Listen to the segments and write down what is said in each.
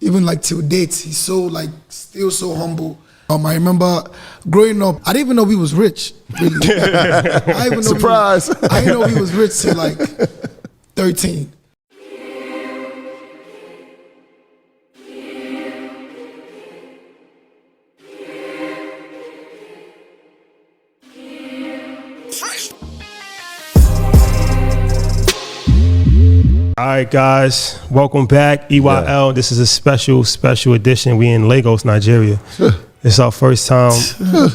even like till dates, he's so like still so humble. I remember growing up, I didn't even know he was rich. Really. I even know Surprise! I didn't know he was rich till like 13. All right, guys, welcome back. EYL. Yeah. This is a special edition. We in Lagos, Nigeria. It's our first time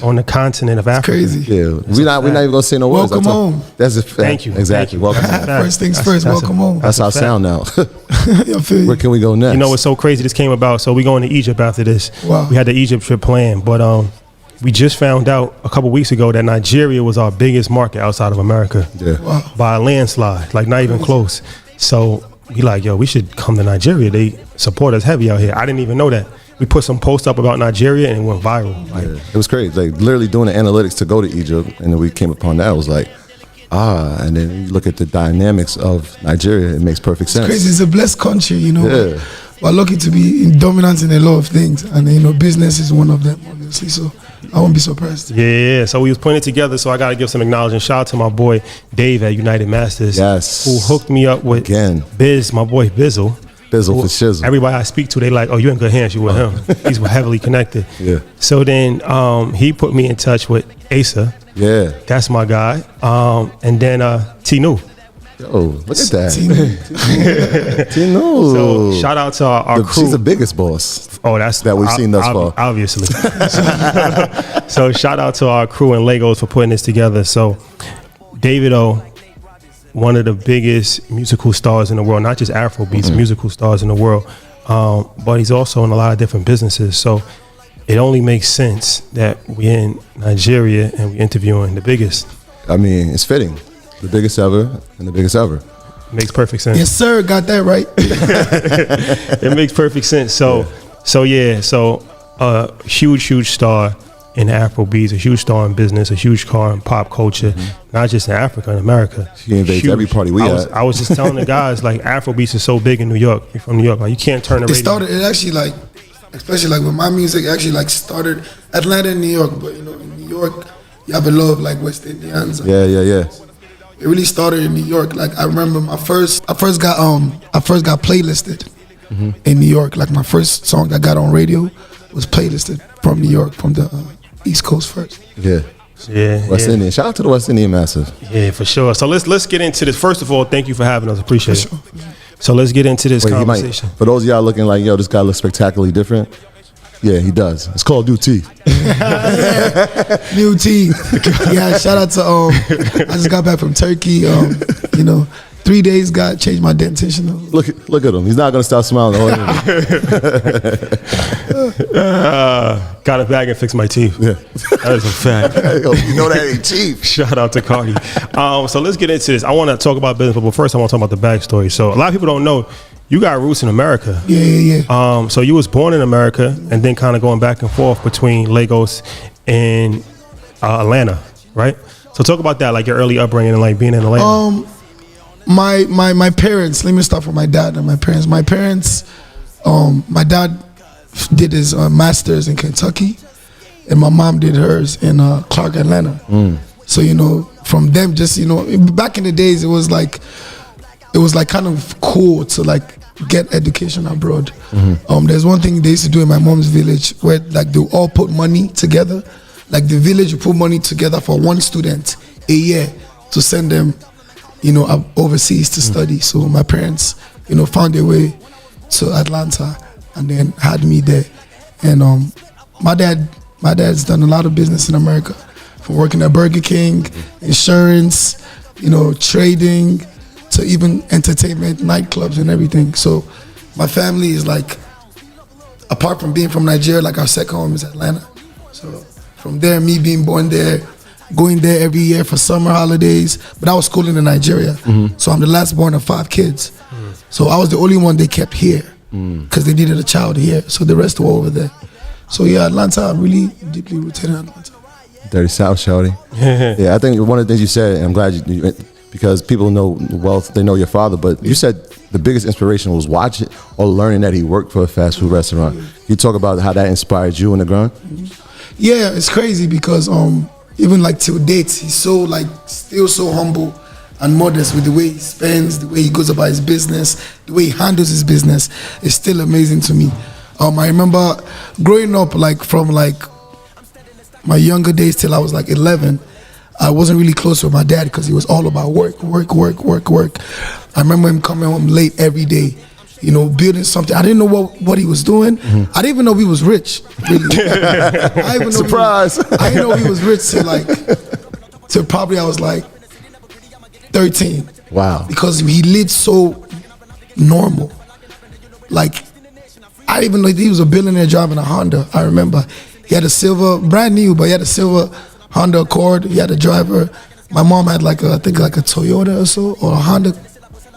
on the continent of Africa. Crazy. Yeah, we're not even gonna say no words. Welcome home. That's a fact. Thank you. Exactly. Thank you. Welcome. First things first. Welcome home. That's our sound now. Feel Where can we go next? You know what's so crazy? This came about. So we going to Egypt after this. Wow. We had the Egypt trip planned, but we just found out a couple weeks ago that Nigeria was our biggest market outside of America. Yeah. Wow. By a landslide, like not even close. So we like, yo, we should come to Nigeria. They support us heavy out here. I didn't even know that. We put some post up about Nigeria and it went viral. Like, yeah. It was crazy. Like literally doing the analytics to go to Egypt, and then we came upon that. I was like, and then you look at the dynamics of Nigeria, it makes perfect sense. It's crazy. It's a blessed country, you know. Yeah. We're lucky to be dominant in a lot of things, and you know, business is one of them, obviously. So I won't be surprised. Yeah. So we was putting it together. So I got to give some acknowledgement. Shout out to my boy Dave at United Masters. Yes. Who hooked me up with Biz, my boy Bizzle. Bizzle for shizzle. Everybody I speak to, they like, oh, you in good hands. You with him. He's heavily connected. Yeah. So then he put me in touch with Asa. Yeah. That's my guy. And then Tinu. Oh, look at that. Tinu. So shout out to our crew. She's the biggest boss. Oh, that's that we've seen thus far. Obviously. So shout out to our crew in Lagos for putting this together. So Davido, one of the biggest musical stars in the world, not just AfroBeats, musical stars in the world, but he's also in a lot of different businesses. So it only makes sense that we're in Nigeria and we're interviewing the biggest. I mean, it's fitting. The biggest ever and the biggest ever. Makes perfect sense. Yes, sir. Got that right. It makes perfect sense. So a huge star in Afrobeats, a huge star in business, a huge star in pop culture, not just in Africa, in America. She invades every party we at. I was just telling the guys, like, Afrobeats is so big in New York. You're from New York. Like, you can't turn the radio. It actually, like, especially like with my music, actually like started Atlanta and New York. But, you know, in New York, you have a lot of like West Indians. Yeah. It really started in New York. Like I remember I first got playlisted in New York. Like my first song I got on radio was playlisted from New York, from the East Coast first. Yeah. West Indian. Shout out to the West Indian massive. Yeah, for sure. So let's get into this. First of all, thank you for having us. Appreciate it. So let's get into this conversation. For those of y'all looking like, yo, this guy looks spectacularly different. Yeah, he does. It's called New Tea. New Tea. Yeah, shout out to I just got back from Turkey. You know, 3 days changed my dentition. Look at him. He's not gonna stop smiling the whole got a bag and fixed my teeth. Yeah. That is a fact. You know that ain't cheap. Shout out to Cardi. So let's get into this. I want to talk about business, but first I want to talk about the backstory. So a lot of people don't know you got roots in America. Yeah. So you was born in America and then kind of going back and forth between Lagos and Atlanta, right? So talk about that, like your early upbringing and like being in Atlanta. My parents, let me start with my dad and my parents. My parents, my dad did his master's in Kentucky and my mom did hers in Clark, Atlanta. So, you know, from them, just, you know, back in the days, it was like kind of cool to like get education abroad. There's one thing they used to do in my mom's village where like they all put money together. Like the village would put money together for one student a year to send them, you know, overseas to study. So my parents, you know, found their way to Atlanta and then had me there. And my dad's done a lot of business in America, from working at Burger King, insurance, you know, trading, to even entertainment, nightclubs and everything. So my family is like, apart from being from Nigeria, like our second home is Atlanta. So from there, me being born there, going there every year for summer holidays, but I was schooling in Nigeria. So I'm the last born of 5 kids. So I was the only one they kept here because they needed a child here. So the rest were over there. So yeah, Atlanta, I'm really deeply rooted in Atlanta. Dirty South, shawty. Yeah, I think one of the things you said, and I'm glad because people know wealth, they know your father, but you said the biggest inspiration was watching or learning that he worked for a fast food restaurant. You talk about how that inspired you in the grind? Yeah, it's crazy because even like till date, he's so like still so humble and modest with the way he spends, the way he goes about his business, the way he handles his business. It's still amazing to me. I remember growing up, like from like my younger days till I was like 11, I wasn't really close with my dad because he was all about work. I remember him coming home late every day, you know, building something. I didn't know what he was doing. I didn't even know he was rich, really. Surprise! I didn't know he was rich till probably I was like 13. Wow. Because he lived so normal. Like, I didn't even know he was a billionaire driving a Honda. I remember he had a silver, brand new, but he had a silver Honda Accord. He had a driver. My mom had like I think like a Toyota or so, or a Honda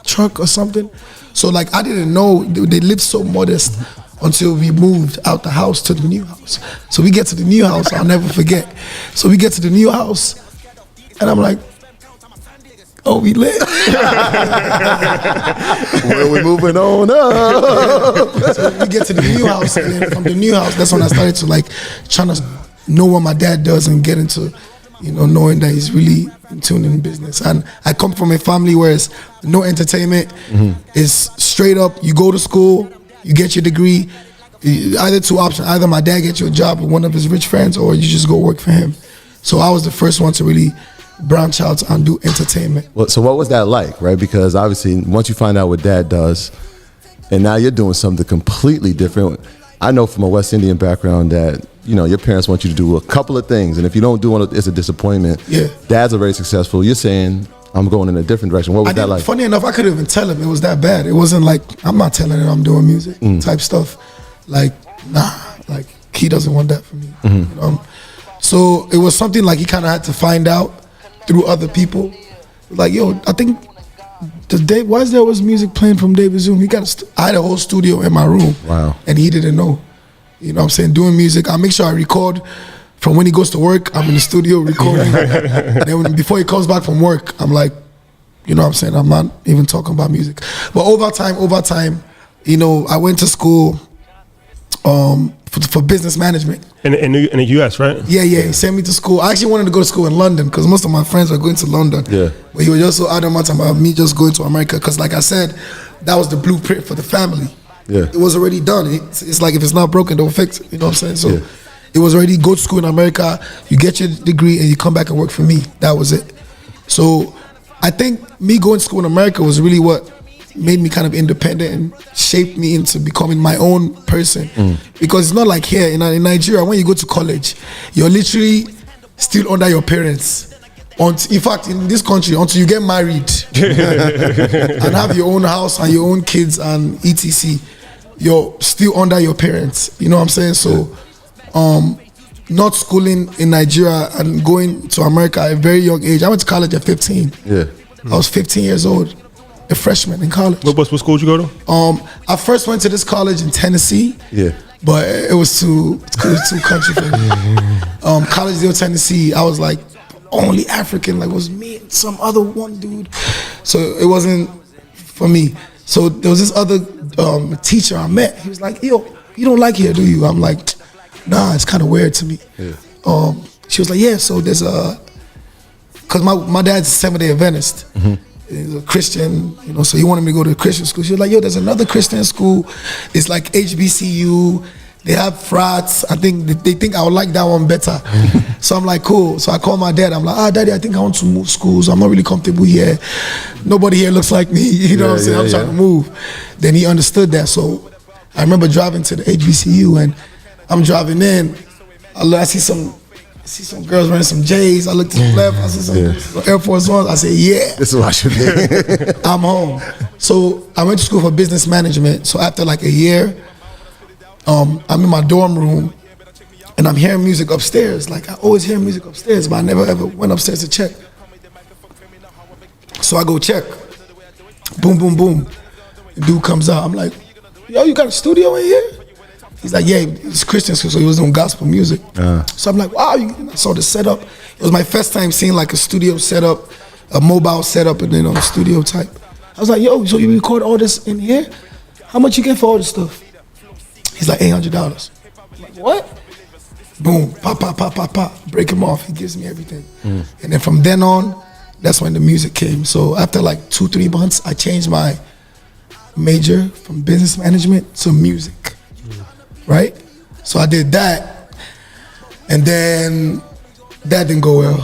truck or something. So like I didn't know they lived so modest until we moved out the house to the new house. So we get to the new house, I'll never forget. So we get to the new house, and I'm like, oh, we lit. Well, we're moving on up. So we get to the new house, and then from the new house, that's when I started to like trying to know what my dad does and get into, you know, knowing that he's really in tune in business. And I come from a family where it's no entertainment. It's straight up, you go to school, you get your degree, either two options, either my dad gets you a job with one of his rich friends or you just go work for him. So I was the first one to really branch out and do entertainment. Well, so what was that like, right? Because obviously once you find out what dad does and now you're doing something completely different. I know from a West Indian background that, you know, your parents want you to do a couple of things, and if you don't do one, it's a disappointment. Yeah. Dads are very successful. You're saying, I'm going in a different direction. What was that like? Funny enough, I couldn't even tell him it was that bad. It wasn't like, I'm not telling him I'm doing music type stuff. Like, nah, like he doesn't want that for me. You know? So it was something like he kind of had to find out through other people. Like, yo, I think why is there always music playing from David Zoom? I had a whole studio in my room. Wow. And he didn't know. You know what I'm saying? Doing music, I make sure I record from when he goes to work. I'm in the studio recording. And then before he comes back from work, I'm like, you know what I'm saying? I'm not even talking about music. But over time, you know, I went to school for business management. In the US, right? Yeah. He sent me to school. I actually wanted to go to school in London because most of my friends were going to London. Yeah. But he was just so adamant about me just going to America because, like I said, that was the blueprint for the family. Yeah. It was already done. It's like if it's not broken, don't fix it. You know what I'm saying? So it was already go to school in America, you get your degree, and you come back and work for me. That was it. So I think me going to school in America was really what made me kind of independent and shaped me into becoming my own person. Because it's not like here in Nigeria, when you go to college, you're literally still under your parents. In fact, in this country, until you get married and have your own house and your own kids and etc., you're still under your parents. You know what I'm saying? So, not schooling in Nigeria and going to America at a very young age. I went to college at 15. Yeah. I was 15 years old, a freshman in college. What school did you go to? I first went to this college in Tennessee. Yeah. But it was too country for me. Collegedale, Tennessee, I was like only African, like it was me and some other one dude. So it wasn't for me. So there was this other teacher I met. He was like, yo, you don't like here, do you? I'm like, nah, it's kind of weird to me. Yeah. She was like, yeah, so there's because my dad's a Seventh-day Adventist. He's a Christian, you know, so he wanted me to go to a Christian school. She was like, yo, there's another Christian school. It's like HBCU. They have frats. I think they think I would like that one better. So I'm like, cool. So I call my dad. I'm like, Daddy, I think I want to move schools. I'm not really comfortable here. Nobody here looks like me. You know what I'm saying? I'm trying to move. Then he understood that. So I remember driving to the HBCU and I'm driving in. I see some girls wearing some J's. I look to the left. I see some Air Force Ones. I say, yeah. This is what I should do. I'm home. So I went to school for business management. So after like a year, I'm in my dorm room and I'm hearing music upstairs. Like I always hear music upstairs, but I never ever went upstairs to check. So I go check. Boom, boom, boom. The dude comes out. I'm like, yo, you got a studio in here? He's like, yeah, it's Christian school, so he was doing gospel music. So I'm like, wow, I saw the setup. It was my first time seeing like a studio setup a mobile setup and then studio type. I was like, yo, so you record all this in here? How much you get for all this stuff? He's like, $800. I'm like, what? Boom, pop, pop, pop, pop, pop. Break him off. He gives me everything. And then from then on, that's when the music came. So after like 2-3 months, I changed my major from business management to music, right? So I did that, and then that didn't go well.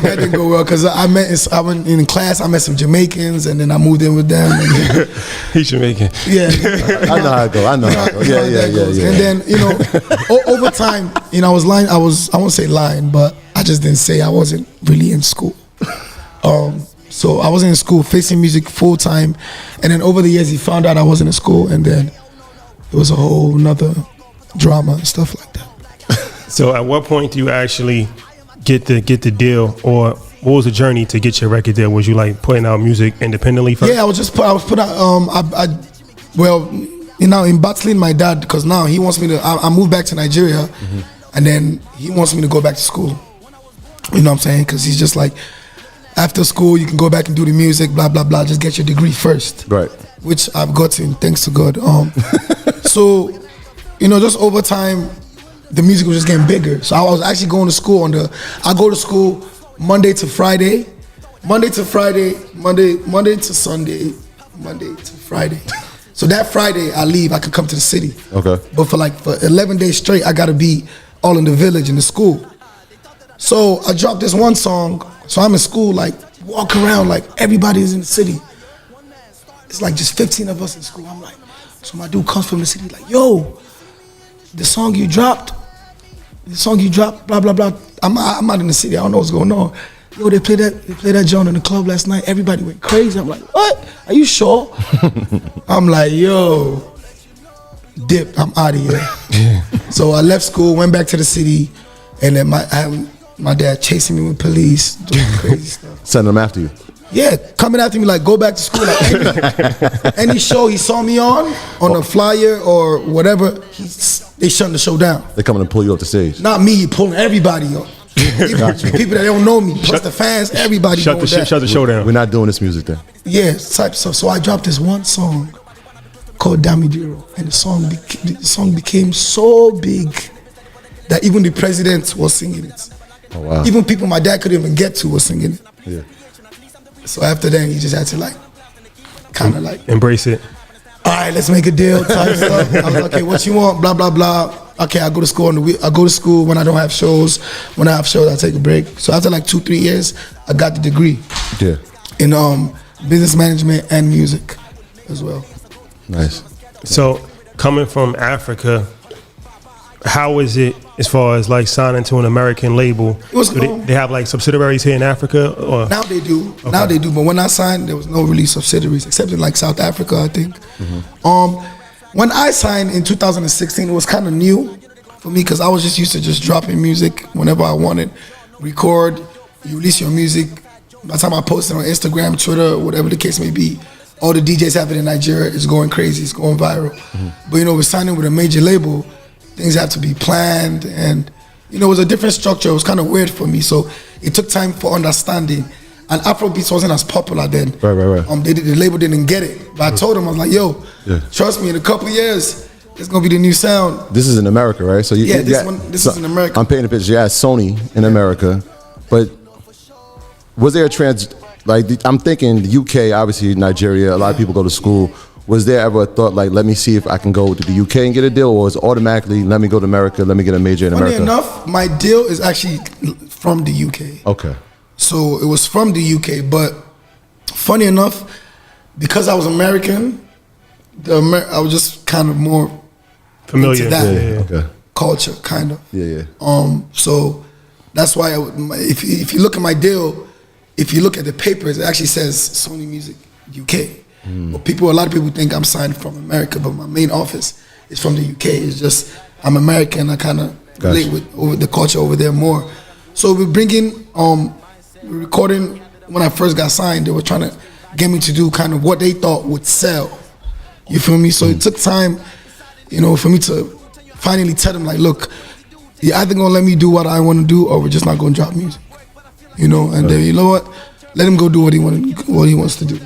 That didn't go well because I went in class. I met some Jamaicans, and then I moved in with them. And He's Jamaican. yeah, I know how it go. I know how it go. Yeah. And then over time, I was lying. I won't say lying, but I just didn't say I wasn't really in school. So I wasn't in school, facing music full time, and then over the years he found out I wasn't in school, and then it was a whole nother drama and stuff like that. So at what point do you actually get the deal, or what was the journey to get your record deal? Was you like putting out music independently first? Yeah, I was put out. In battling my dad because now he wants me to. I moved back to Nigeria, and then he wants me to go back to school. You know what I'm saying? Because he's just like, after school you can go back and do the music, blah blah blah. Just get your degree first, Right. which I've gotten, thanks to God. So, just over time, the music was just getting bigger. So I was actually going to school I go to school Monday to Friday, Monday to Sunday, Monday to Friday. So that Friday I leave, I could come to the city. Okay. But for 11 days straight, I gotta be all in the village, in the school. So I dropped this one song. So I'm in school, like walk around like everybody's in the city. It's like just 15 of us in school. I'm like, so my dude comes from the city, like, yo, the song you dropped, blah blah blah. I'm not in the city. I don't know what's going on. Yo, they played that joint in the club last night. Everybody went crazy. I'm like, what? Are you sure? I'm like, yo, dip. I'm out of here. So I left school, went back to the city, and then my dad chasing me with police, doing crazy stuff. Sending them after you. Yeah, coming after me like, go back to school. Like any show he saw me on a flyer or whatever, they shutting the show down. They're coming to pull you off the stage. Not me, pulling everybody up. People that don't know me, plus the fans, everybody. Shut the show down. We're not doing this music then. Yeah, type stuff. So I dropped this one song called Davido, and the song became so big that even the president was singing it. Oh wow. Even people my dad couldn't even get to was singing it. Yeah. So after that, he just had to kind of embrace it. All right, let's make a deal type stuff. I was like, okay, what you want? Blah blah blah. Okay, I go to school I go to school when I don't have shows. When I have shows, I take a break. So after like 2-3 years, I got the degree. Yeah. In business management and music as well. Nice. So coming from Africa, how is it as far as like signing to an American label? It was they have like subsidiaries here in Africa, or now they do. Okay. Now they do. But when I signed, there was no really subsidiaries except in like South Africa, I think. When I signed in 2016, it was kind of new for me because I was just used to just dropping music whenever I wanted. Record, you release your music. By the time I post it on Instagram, Twitter, whatever the case may be, all the DJs have it in Nigeria. It's going crazy. It's going viral. But we're signing with a major label. Things have to be planned, and it was a different structure. It was kind of weird for me, so it took time for understanding. And AfroBeat wasn't as popular then. Right. The label didn't get it, but I told them, I was like, yo, trust me, in a couple of years, it's gonna be the new sound. This is in America, right? So this is in America. I'm painting a picture. You had Sony in America, but was there I'm thinking the UK, obviously Nigeria, a lot of people go to school. Was there ever a thought like, let me see if I can go to the UK and get a deal, or was it automatically, let me go to America, let me get a major in America? Funny enough, my deal is actually from the UK. Okay. So it was from the UK, but funny enough, because I was American, I was just kind of more familiar into that Okay. culture, kind of. Yeah. So that's why if you look at my deal, if you look at the papers, it actually says Sony Music UK. But a lot of people think I'm signed from America, but my main office is from the UK. It's just I'm American. I kind of relate with the culture over there more. So we're recording. When I first got signed, they were trying to get me to do kind of what they thought would sell. You feel me? So it took time, for me to finally tell them, like, look, you're either gonna let me do what I want to do, or we're just not gonna drop music. you know. And then you know what? Let him go do what he wants to do.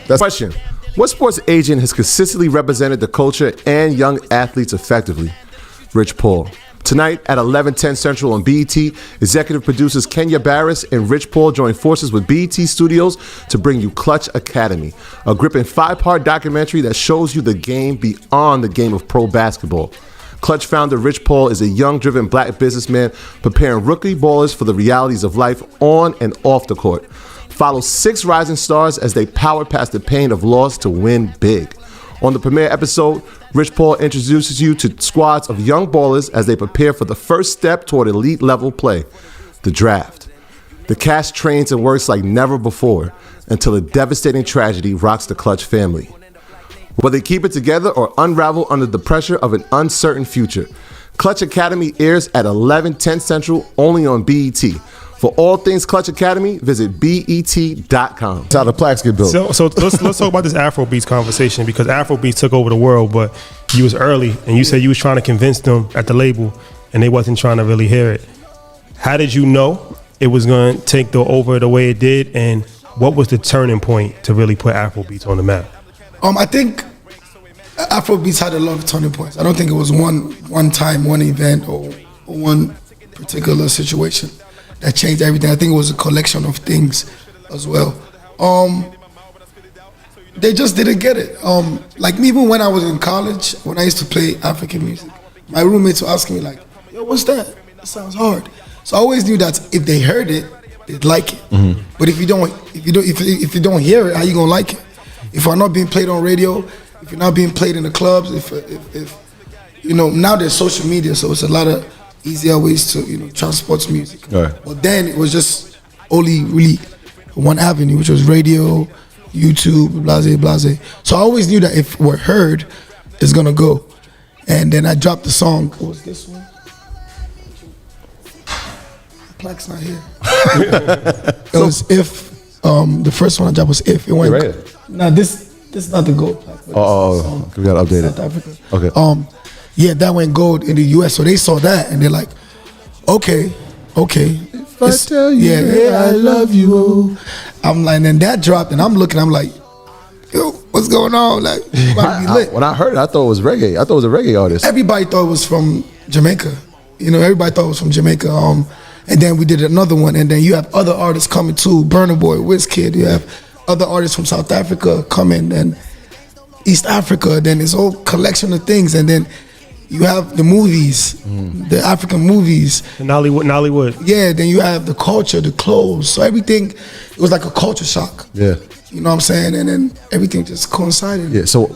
That's question. What sports agent has consistently represented the culture and young athletes effectively? Rich Paul. Tonight at 11:10 Central on BET, executive producers Kenya Barris and Rich Paul join forces with BET Studios to bring you Clutch Academy, a gripping 5-part documentary that shows you the game beyond the game of pro basketball. Clutch founder Rich Paul is a young, driven black businessman preparing rookie ballers for the realities of life on and off the court. Follow 6 rising stars as they power past the pain of loss to win big. On the premiere episode, Rich Paul introduces you to squads of young ballers as they prepare for the first step toward elite level play, the draft. The cast trains and works like never before until a devastating tragedy rocks the Clutch family. Will they keep it together or unravel under the pressure of an uncertain future? Clutch Academy airs at 11:10 Central only on BET. For all things Clutch Academy, visit BET.com. That's how the plaques get built. So let's talk about this AfroBeats conversation, because AfroBeats took over the world, but you was early and you said you was trying to convince them at the label and they wasn't trying to really hear it. How did you know it was going to take over the way it did, and what was the turning point to really put AfroBeats on the map? I think AfroBeats had a lot of turning points. I don't think it was one time, one event, or one particular situation that changed everything. I think it was a collection of things as well. They just didn't get it. Like even when I was in college, when I used to play African music, my roommates were asking me like, "Yo, what's that? That sounds hard." So I always knew that if they heard it, they'd like it. Mm-hmm. But if you don't hear it, how you gonna like it? If we're not being played on radio, if you're not being played in the clubs, if you know, now there's social media, so it's a lot of easier ways to, you know, transport music. Right. But then it was just only really one avenue, which was radio, YouTube, blase. So I always knew that if we're heard, it's gonna go. And then I dropped the song. What was this one? The plaque's not here. It was If. The first one I dropped was If. It went. Right. Now this is not the gold plaque. We gotta update it. South Africa. Okay. Yeah, that went gold in the US. So they saw that and they're like, okay. If I tell you I love you. I'm like, and that dropped and I'm like, yo, what's going on? Like, when I heard it, I thought it was reggae. I thought it was a reggae artist. Everybody thought it was from Jamaica. You know, everybody thought it was from Jamaica. And then we did another one, and then you have other artists coming too, Burna Boy, Wizkid. You have other artists from South Africa coming, and East Africa. Then it's a whole collection of things, and then you have the movies, the African movies. Nollywood. Yeah, then you have the culture, the clothes. So everything, it was like a culture shock. Yeah. You know what I'm saying? And then everything just coincided. Yeah, so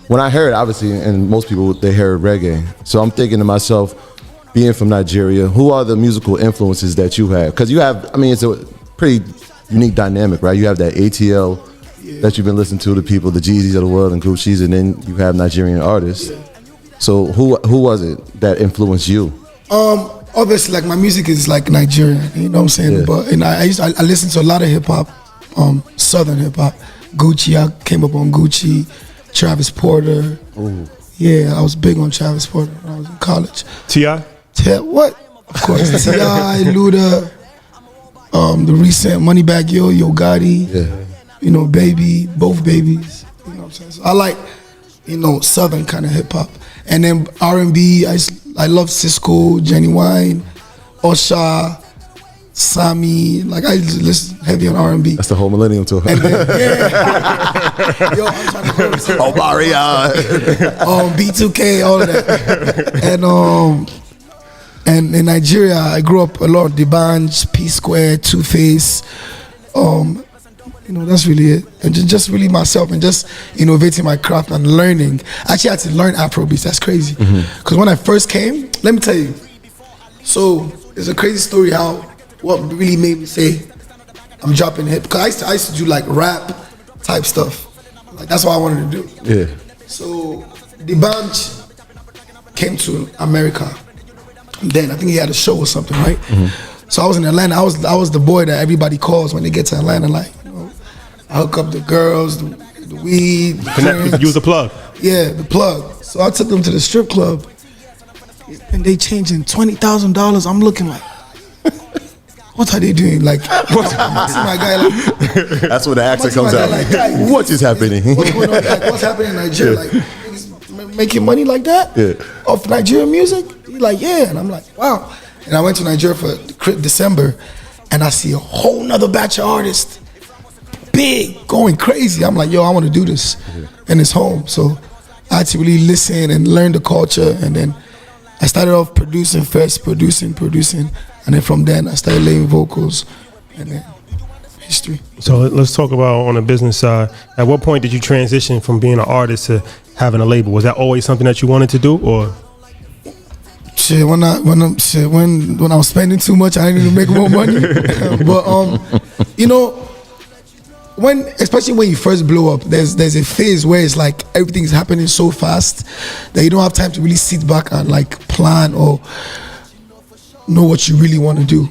when I heard, obviously, and most people, they heard reggae. So I'm thinking to myself, being from Nigeria, who are the musical influences that you have? Because you have, I mean, it's a pretty unique dynamic, right? You have that ATL that you've been listening to, the people, the Jeezys of the world and Gucci's, and then you have Nigerian artists. Yeah. So who was it that influenced you? Obviously, like my music is like Nigerian, you know what I'm saying? Yeah. But I listen to a lot of hip hop, Southern hip hop. Gucci, I came up on Gucci, Travis Porter. Ooh. Yeah, I was big on Travis Porter when I was in college. T.I.? What? Of course, T.I., Luda, the recent Moneybagg Yo Gotti, you know, Baby, both babies. You know what I'm saying? So I like, you know, Southern kind of hip hop. And then R&B, I love Cisco, Jenny Wine, Osha, Sami. Like I listen heavy on R&B. That's the whole millennium tour. And then, yo, I'm trying to go to Obaria, B2K, all of that. And in Nigeria, I grew up a lot of D'banj, P Square, Two Face. You know, that's really it. And just really myself and just innovating my craft and learning. I actually had to learn Afrobeats. That's crazy. Because when I first came, let me tell you. So it's a crazy story how what really made me say I'm dropping hip. Because I used to do like rap type stuff. Like that's what I wanted to do. Yeah. So D'banj came to America. Then I think he had a show or something, right? So I was in Atlanta. I was the boy that everybody calls when they get to Atlanta. Like, you know, I hook up the girls, the weed. Connect, use the plug. Yeah, the plug. So I took them to the strip club, and they changing $20,000. I'm looking like, what are they doing? Like, what's my guy like? That's when the accent What's comes my out. guy like, guy, What is happening? What's going on? Like, what's happening in Nigeria? Like, niggas making money like that? Yeah. Off Nigerian music? He's like, yeah. And I'm like, wow. And I went to Nigeria for December, and I see a whole nother batch of artists, big, going crazy. I'm like, yo, I want to do this. And it's home. So I had to really listen and learn the culture. And then I started off producing first, producing. And then from then I started laying vocals. And then history. So let's talk about on the business side. At what point did you transition from being an artist to having a label? Was that always something that you wanted to do, or? Shit, when I was spending too much, I didn't even make more money. But you know, especially when you first blow up, there's a phase where it's like everything's happening so fast that you don't have time to really sit back and like plan or know what you really want to do.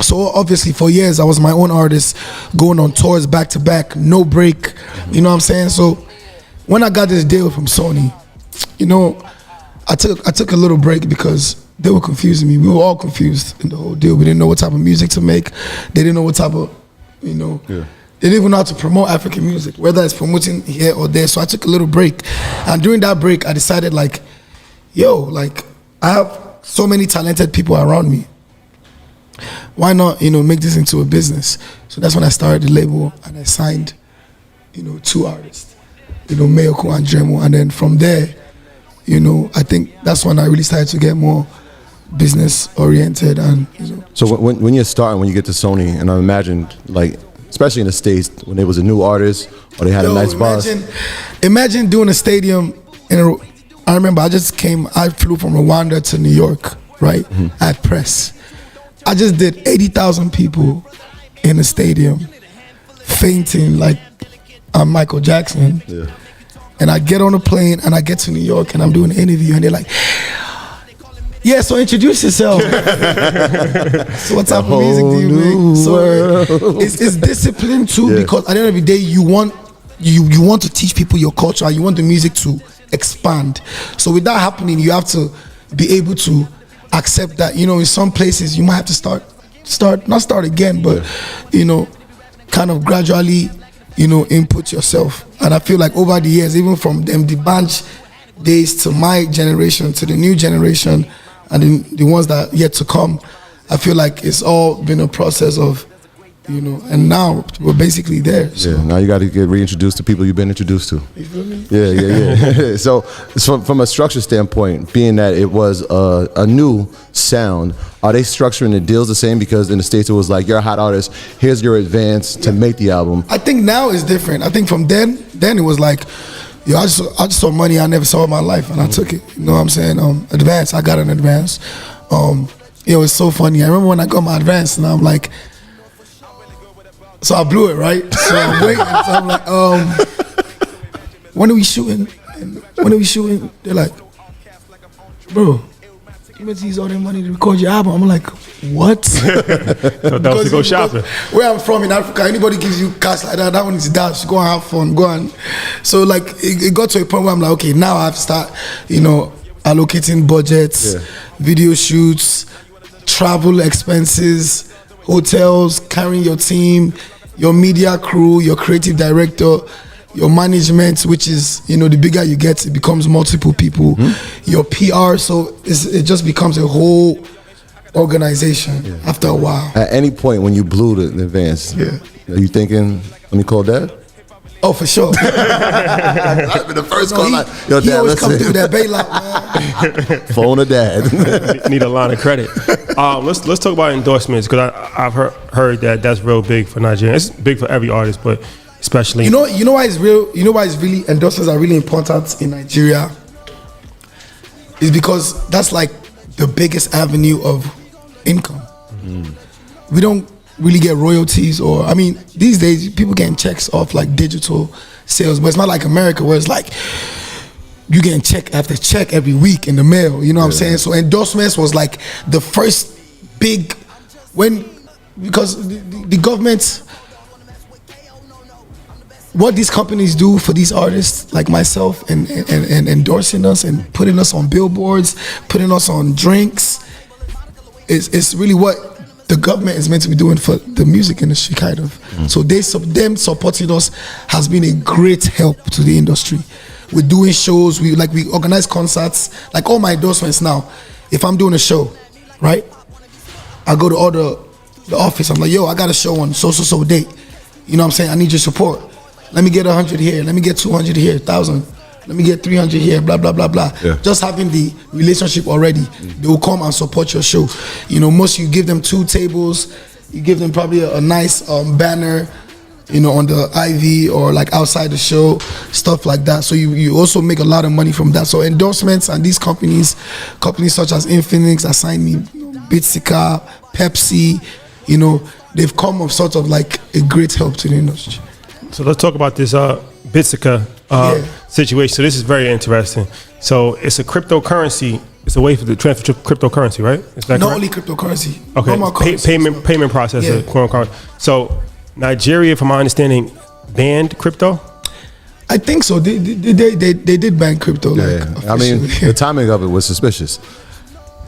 So obviously for years I was my own artist, going on tours back to back, no break. You know what I'm saying? So when I got this deal from Sony, you know, I took a little break because they were confusing me. We were all confused in the whole deal. We didn't know what type of music to make. They didn't know what type of, you know, they didn't even know how to promote African music, whether it's promoting here or there. So I took a little break. And during that break, I decided like, yo, like I have so many talented people around me. Why not, you know, make this into a business? So that's when I started the label and I signed, you know, 2 artists, you know, Nwoke and Dremo. And then from there, you know, I think that's when I really started to get more business oriented. And you know. So when you're starting, when you get to Sony, and I imagine like, especially in the States, when there was a new artist or they had a nice boss. Imagine doing a stadium I remember I flew from Rwanda to New York, right? At press. I just did 80,000 people in a stadium fainting like I'm Michael Jackson. Yeah. And I get on a plane and I get to New York and I'm doing an interview and they're like, yeah, so introduce yourself. So what type of music do you make? So it's discipline too, because at the end of the day, you want to teach people your culture and you want the music to expand. So with that happening, you have to be able to accept that, you know, in some places you might have to not start again, but you know, kind of gradually, you know, input yourself. And I feel like over the years, even from them the bunch days to my generation to the new generation and the ones that are yet to come, I feel like it's all been a process of, you know, and now we're basically there. So. Yeah, now you got to get reintroduced to people you've been introduced to. You feel me? Yeah. So from a structure standpoint, being that it was a new sound, are they structuring the deals the same? Because in the States it was like, you're a hot artist, here's your advance to make the album. I think now it's different. I think from then it was like, yo, I just saw money I never saw in my life and I took it. You know what I'm saying? Advance, I got an advance. It was so funny. I remember when I got my advance and I'm like, so I blew it, right? So I'm waiting. So I'm like, when are we shooting? They're like, bro, you meant to use all that money to record your album. I'm like, what? So that was to go shopping. Where I'm from in Africa, anybody gives you cash like that one is dash. Go and have fun. Go on. So like, it got to a point where I'm like, okay, now I have to start, you know, allocating budgets, video shoots, travel expenses, hotels, carrying your team, your media crew, your creative director, your management, which is, you know, the bigger you get, it becomes multiple people, your PR, so it just becomes a whole organization after a while. At any point when you blew the advance, are you thinking, let me call Dad? Oh, for sure. I've been the first call. Yo, he Dad, always come through that bailout, man. Phone of Dad. Need a line of credit. Let's talk about endorsements, because I've heard that's real big for Nigeria. It's big for every artist, but especially you know why it's real. You know why it's really endorsements are really important in Nigeria. Is because that's like the biggest avenue of income. We don't really get royalties, or I mean, these days people getting checks off like digital sales, but it's not like America where it's like you getting check after check every week in the mail. You know what I'm saying? So endorsements was like the first big because the government, what these companies do for these artists like myself and endorsing us and putting us on billboards, putting us on drinks, is really what the government is meant to be doing for the music industry, kind of. So them supporting us has been a great help to the industry. We're doing shows, we organize concerts, like all my endorsements now. If I'm doing a show, right, I go to all the office, I'm like, yo, I got a show on so date. You know what I'm saying? I need your support. Let me get 100 here, let me get 200 here, 1,000. Let me get 300 here, blah, blah, blah, blah. Yeah. Just having the relationship already, they will come and support your show. You know, most you give them 2 tables, you give them probably a nice banner, you know, on the IV or like outside the show, stuff like that. So you also make a lot of money from that. So endorsements and these companies such as Infinix, Assign Me, Bazinga, Pepsi, you know, they've come of sort of like a great help to the industry. So let's talk about this Bazinga situation. So this is very interesting. So it's a cryptocurrency. It's a way for the transfer to cryptocurrency, right? Is that Not correct? only cryptocurrency. Okay. Normal currency. Payment processor. Yeah. Quote unquote. So Nigeria, from my understanding, banned crypto. I think so. They did ban crypto. Yeah. Like, I mean, officially. the timing of it was suspicious.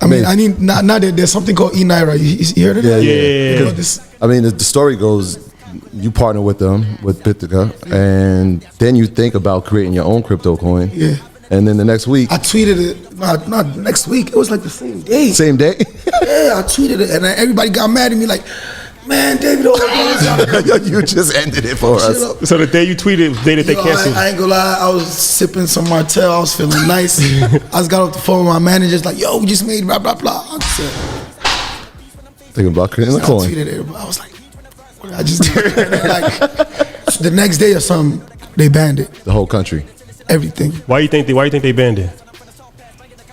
I mean, now there's something called e-Naira. You heard of that? Yeah. You know, this, I mean, the story goes, you partner with them, with Bazinga, and then you think about creating your own crypto coin. Yeah. And then the next week, I tweeted it. Not next week. It was like the same day. same day, Yeah, I tweeted it, and then everybody got mad at me like, man, Davido, you just ended it for us. So the day you tweeted was the day that they canceled. I ain't gonna lie, I was sipping some Martell. I was feeling nice. I just got off the phone with my manager's like, yo, we just made blah, blah, blah. I said, Thinking about creating a I coin. tweeted it. I was like, what did I just do? Like, the next day or something, they banned it. The whole country. Everything. Why you think they banned it?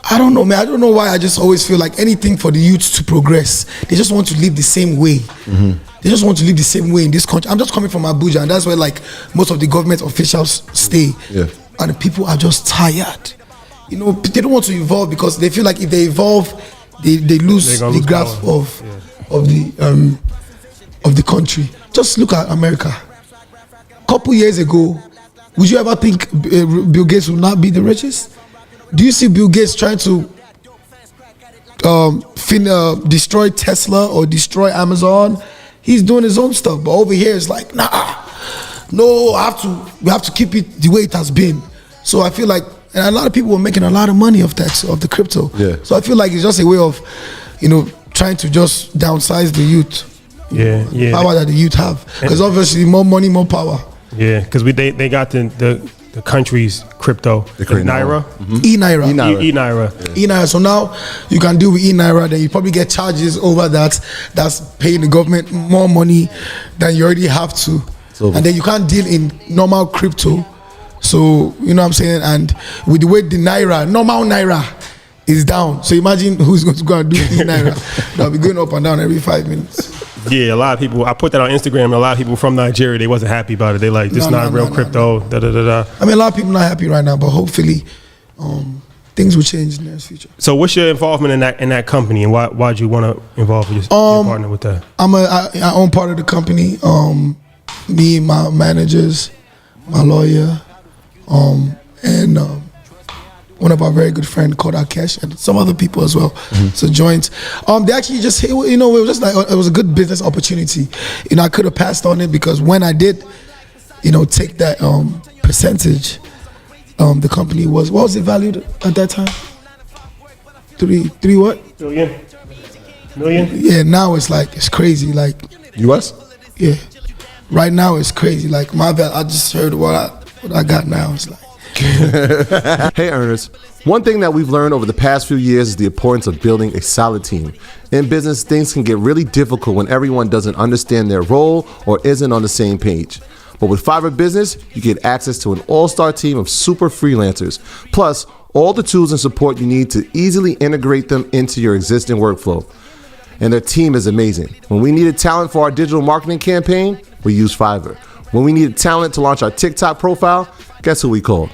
I don't know, man. I don't know why. I just always feel like anything for the youth to progress, they just want to live the same way. They just want to live the same way in this country. I'm just coming from Abuja, and that's where like most of the government officials stay. Yeah. And the people are just tired. You know, they don't want to evolve because they feel like if they evolve, they lose the grasp of the country. Just look at America. A couple years ago, would you ever think Bill Gates will not be the richest? Do you see Bill Gates trying to destroy Tesla or destroy Amazon? He's doing his own stuff, but over here it's like, we have to keep it the way it has been. So I feel like, and a lot of people were making a lot of money of that, of the crypto. Yeah. So I feel like it's just a way of, trying to just downsize the youth. Power that the youth have, because obviously more money, more power. Yeah, because they got the country's crypto, the Naira, e-Naira. E-Naira. So now you can deal with e-Naira, then you probably get charges over that. That's paying the government more money than you already have to, and then you can't deal in normal crypto. So you know what I'm saying, and with the way the normal Naira is down. So imagine who's going to go and do e-Naira. They'll be going up and down every 5 minutes. Yeah, a lot of people. I put that on Instagram, and a lot of people from Nigeria, they wasn't happy about it. They like, this not real crypto. Da, da, da, da. I mean, a lot of people not happy right now, but hopefully, things will change in the near future. So, what's your involvement in that company, and why'd you want to involve your partner with that? I own part of the company. Me, my managers, my lawyer, and one of our very good friends called Akesh, and some other people as well. So joint. They actually just, it was just like, it was a good business opportunity. I could have passed on it because when I did, take that percentage, the company was, what was it valued at that time? Three what? Million? Yeah, now it's like, it's crazy. Like US? Yeah. Right now it's crazy. Like my bad, I just heard what I got now. It's like, Hey earners, one thing that we've learned over the past few years is the importance of building a solid team. In business, things can get really difficult when everyone doesn't understand their role or isn't on the same page. But with Fiverr Business, you get access to an all-star team of super freelancers, plus all the tools and support you need to easily integrate them into your existing workflow. And their team is amazing. When we needed talent for our digital marketing campaign, we used Fiverr. When we needed talent to launch our TikTok profile, guess who we called?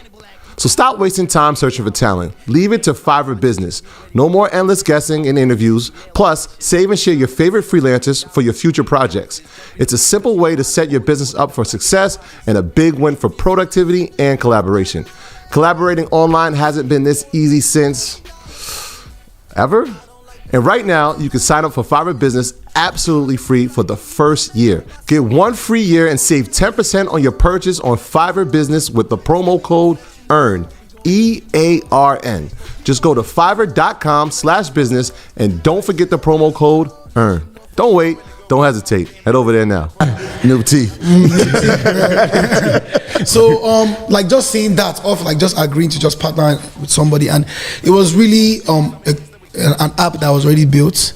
So stop wasting time searching for talent. Leave it to Fiverr Business. No more endless guessing and interviews. Plus, save and share your favorite freelancers for your future projects. It's a simple way to set your business up for success and a big win for productivity and collaboration. Collaborating online hasn't been this easy since ever. And right now, you can sign up for Fiverr Business absolutely free for the first year. Get 1 free year and save 10% on your purchase on Fiverr Business with the promo code EARN. EARN. Just go to fiverr.com/business and don't forget the promo code EARN. Don't wait. Don't hesitate. Head over there now. New T. So, like just seeing that off, like just agreeing to just partner with somebody, and it was really an app that was already built,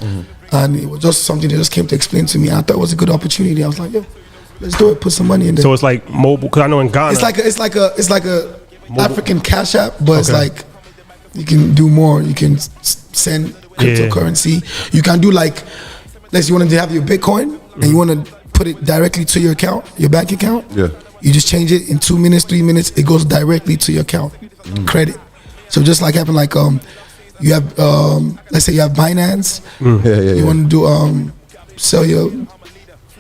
and it was just something they just came to explain to me. I thought it was a good opportunity. I was like, yo, let's do it. Put some money in there. So it's like mobile, because I know in Ghana, it's like a African cash app, but it's like you can do more. You can send cryptocurrency. You can do like, let's say you want to have your Bitcoin and you want to put it directly to your account, your bank account. Yeah. You just change it in 2 minutes, 3 minutes. It goes directly to your account, credit. So just like having like you have let's say you have Binance. You want to do sell your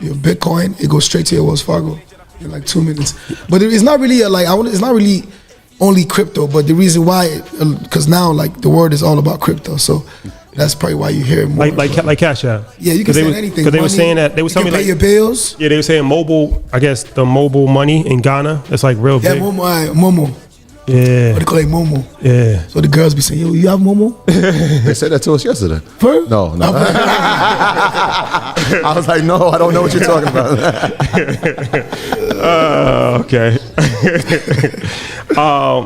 Bitcoin. It goes straight to your Wells Fargo in like 2 minutes. But it's not really it's not really only crypto. But the reason why, because now like the world is all about crypto. So that's probably why you hear more. Like Cash App. Yeah, you can send anything. Because they were saying that they were telling me pay like your bills. Yeah, they were saying mobile. I guess the mobile money in Ghana, it's like real Yeah, big. Momo. Yeah. What they call it, Momo. Yeah. So the girls be saying, yo, you have Momo? They said that to us yesterday. For? No. I was like, no, I don't know what you're talking about. Okay.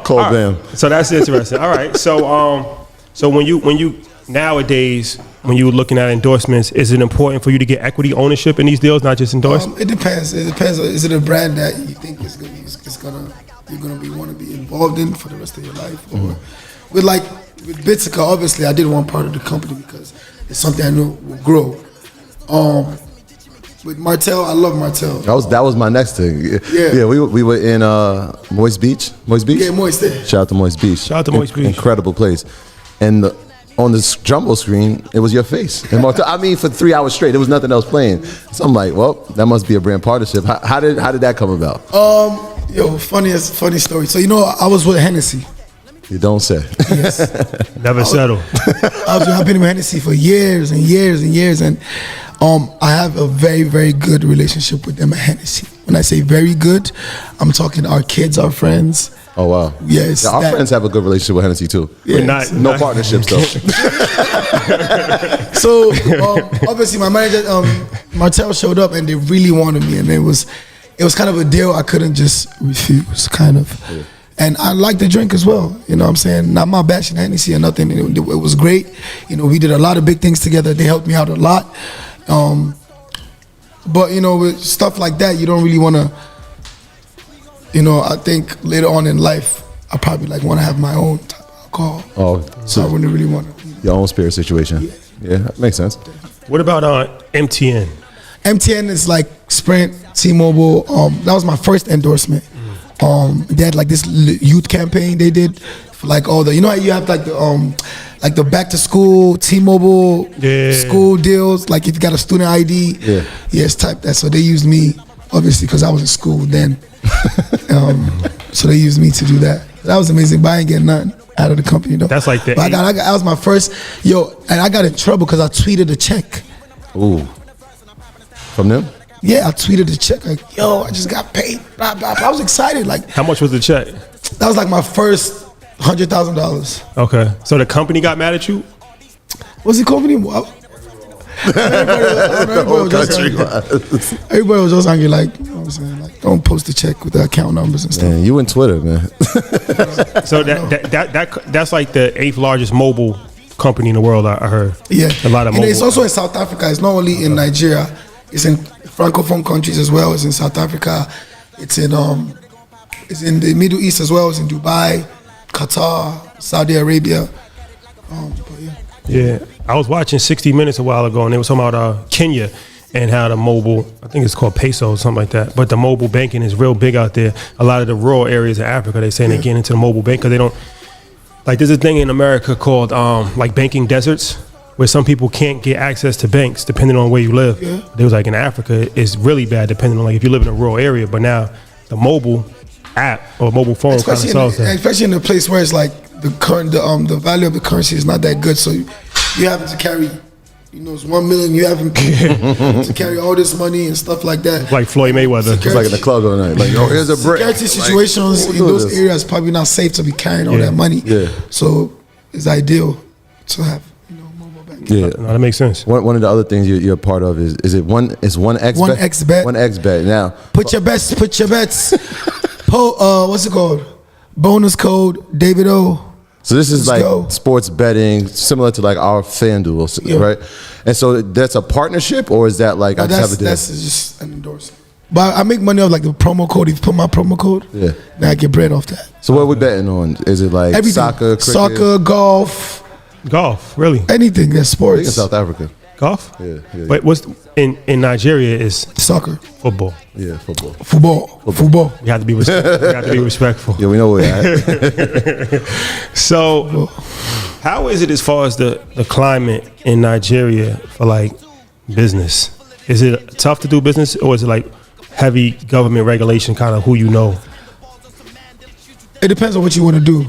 Cold bam. So that's interesting. All right. So when you nowadays, when you're looking at endorsements, is it important for you to get equity ownership in these deals, not just endorsements? It depends. It depends. Is it a brand that you think you're gonna want to be involved in for the rest of your life? Or with Bitsica, obviously, I did want part of the company because it's something I know will grow. With Martell, I love Martell. That was my next thing. Yeah, we were in Moist Beach. Yeah, Moist there. Shout out to Moist Beach. Shout out to Moist Beach. Incredible place. And on this jumbo screen, it was your face. And Martell, I mean, for 3 hours straight, there was nothing else playing. So I'm like, well, that must be a brand partnership. How did that come about? Funny story. So I was with Hennessy. You don't say. Yes. Never settle. I've been with Hennessy for years and years and years, and I have a very, very good relationship with them at Hennessy. When I say very good, I'm talking our kids, our friends. Oh wow. Yes. Yeah, our friends have a good relationship with Hennessy too. Yeah, no partnerships though. So obviously my manager Martell showed up and they really wanted me, and it was kind of a deal I couldn't just refuse, kind of. Yeah. And I like the drink as well, you know what I'm saying? Not my bashing Hennessy or nothing. It was great. We did a lot of big things together. They helped me out a lot. But with stuff like that, you don't really want to, I think later on in life, I probably want to have my own type of alcohol. Oh, so I wouldn't really want to. Your own spirit situation. Yeah, that makes sense. What about MTN? MTN is like Sprint, T-Mobile. That was my first endorsement. They had like this youth campaign they did for like all the, how you have like the back to school T-Mobile school deals, like if you got a student ID, it's type that. So they used me obviously because I was in school then. So they used me to do that. That was amazing, but I ain't getting nothing out of the company though. That's like that. I was my first, and I got in trouble because I tweeted a check. Ooh. From them? Yeah, I tweeted the check like, yo, I just got paid, blah, blah, blah. I was excited. Like, how much was the check? That was like my first $100,000. Okay. So the company got mad at you? What's the company? Everybody was just angry, like, what I'm saying? Like, don't post the check with the account numbers and stuff. Man, you and Twitter, man. So that's like the 8th largest mobile company in the world, I heard. Yeah. A lot of mobile. It's also in South Africa. It's not only in Nigeria. It's in Francophone countries as well. It's in South Africa. It's in the Middle East as well. It's in Dubai, Qatar, Saudi Arabia. Yeah, I was watching 60 Minutes a while ago, and they were talking about Kenya and how the mobile, I think it's called peso or something like that, but the mobile banking is real big out there. A lot of the rural areas of Africa, they're saying they're getting into the mobile bank because they don't, like there's a thing in America called like banking deserts, where some people can't get access to banks depending on where you live. Yeah. They was like in Africa, it's really bad depending on like if you live in a rural area, but now the mobile app or mobile phone kind of solves that. Especially in a place where it's like the value of the currency is not that good, so you have to carry it's 1 million. You have to carry all this money and stuff like that. Like Floyd Mayweather. It's like in the club all night. Like, yo, here's a brick. Security situations in those areas probably not safe to be carrying all that money. Yeah. So it's ideal to have mobile banking. Yeah, No, that makes sense. One of the other things you're a part of is it one X One X bet. One X bet. Now Put your bets. What's it called? Bonus code Davido. so this is Let's like go. sports betting, similar to like our FanDuel, Yeah. right? And so that's a partnership, or is that like I just have a deal? That's just an endorsement. But I make money off like the promo code. If you put my promo code, then I get bread off that. So what are we betting on? Is it like Everything. soccer, golf, Really? anything that's I think in sports. South Africa. Golf? Yeah. But what's in Nigeria is Soccer, football. Yeah, football. football. We have to be respectful. Yeah, we know where you're at. So, how is it as far as the climate in Nigeria for like business? Is it tough to do business, or is it like heavy government regulation, kind of who you know? It depends on what you want to do.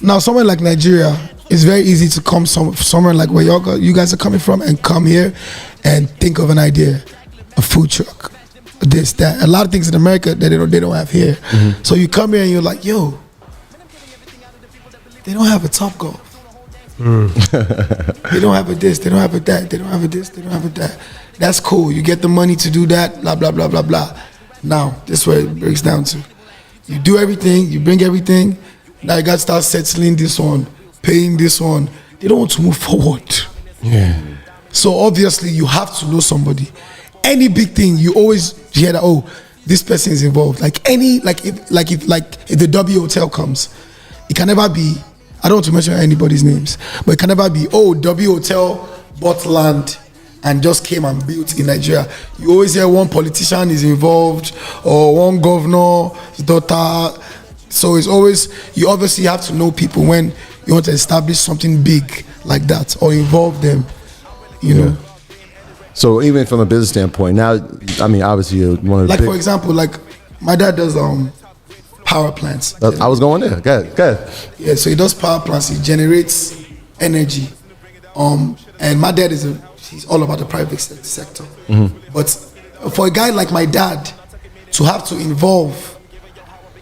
Now, somewhere like Nigeria, it's very easy to come somewhere like where you guys are coming from and come here and think of an idea, a food truck, this, that. A lot of things in America that they don't have here. Mm-hmm. So you come here and you're like, yo, they don't have a Top Golf. They don't have a this, they don't have a that, they don't have a this, they don't have a that. That's cool. You get the money to do that, blah, blah, blah, blah, blah. Now, this is where it breaks down to. You do everything, you bring everything. Now you got to start settling this one, paying this one. They don't want to move forward. Yeah. So obviously you have to know somebody. Any big thing, you always hear that, oh, this person is involved. Like if the W Hotel comes, it can never be, I don't want to mention anybody's names, but it can never be, oh, W Hotel bought land and just came and built in Nigeria. You always hear one politician is involved or one governor, his daughter. So it's always, you obviously have to know people when you want to establish something big like that or involve them, you know. So even from a business standpoint, now, I mean, obviously you're one of the Like for example, like my dad does power plants. I was going there. Go ahead. Yeah, so he does power plants. He generates energy. And my dad he's all about the private sector. But for a guy like my dad to have to involve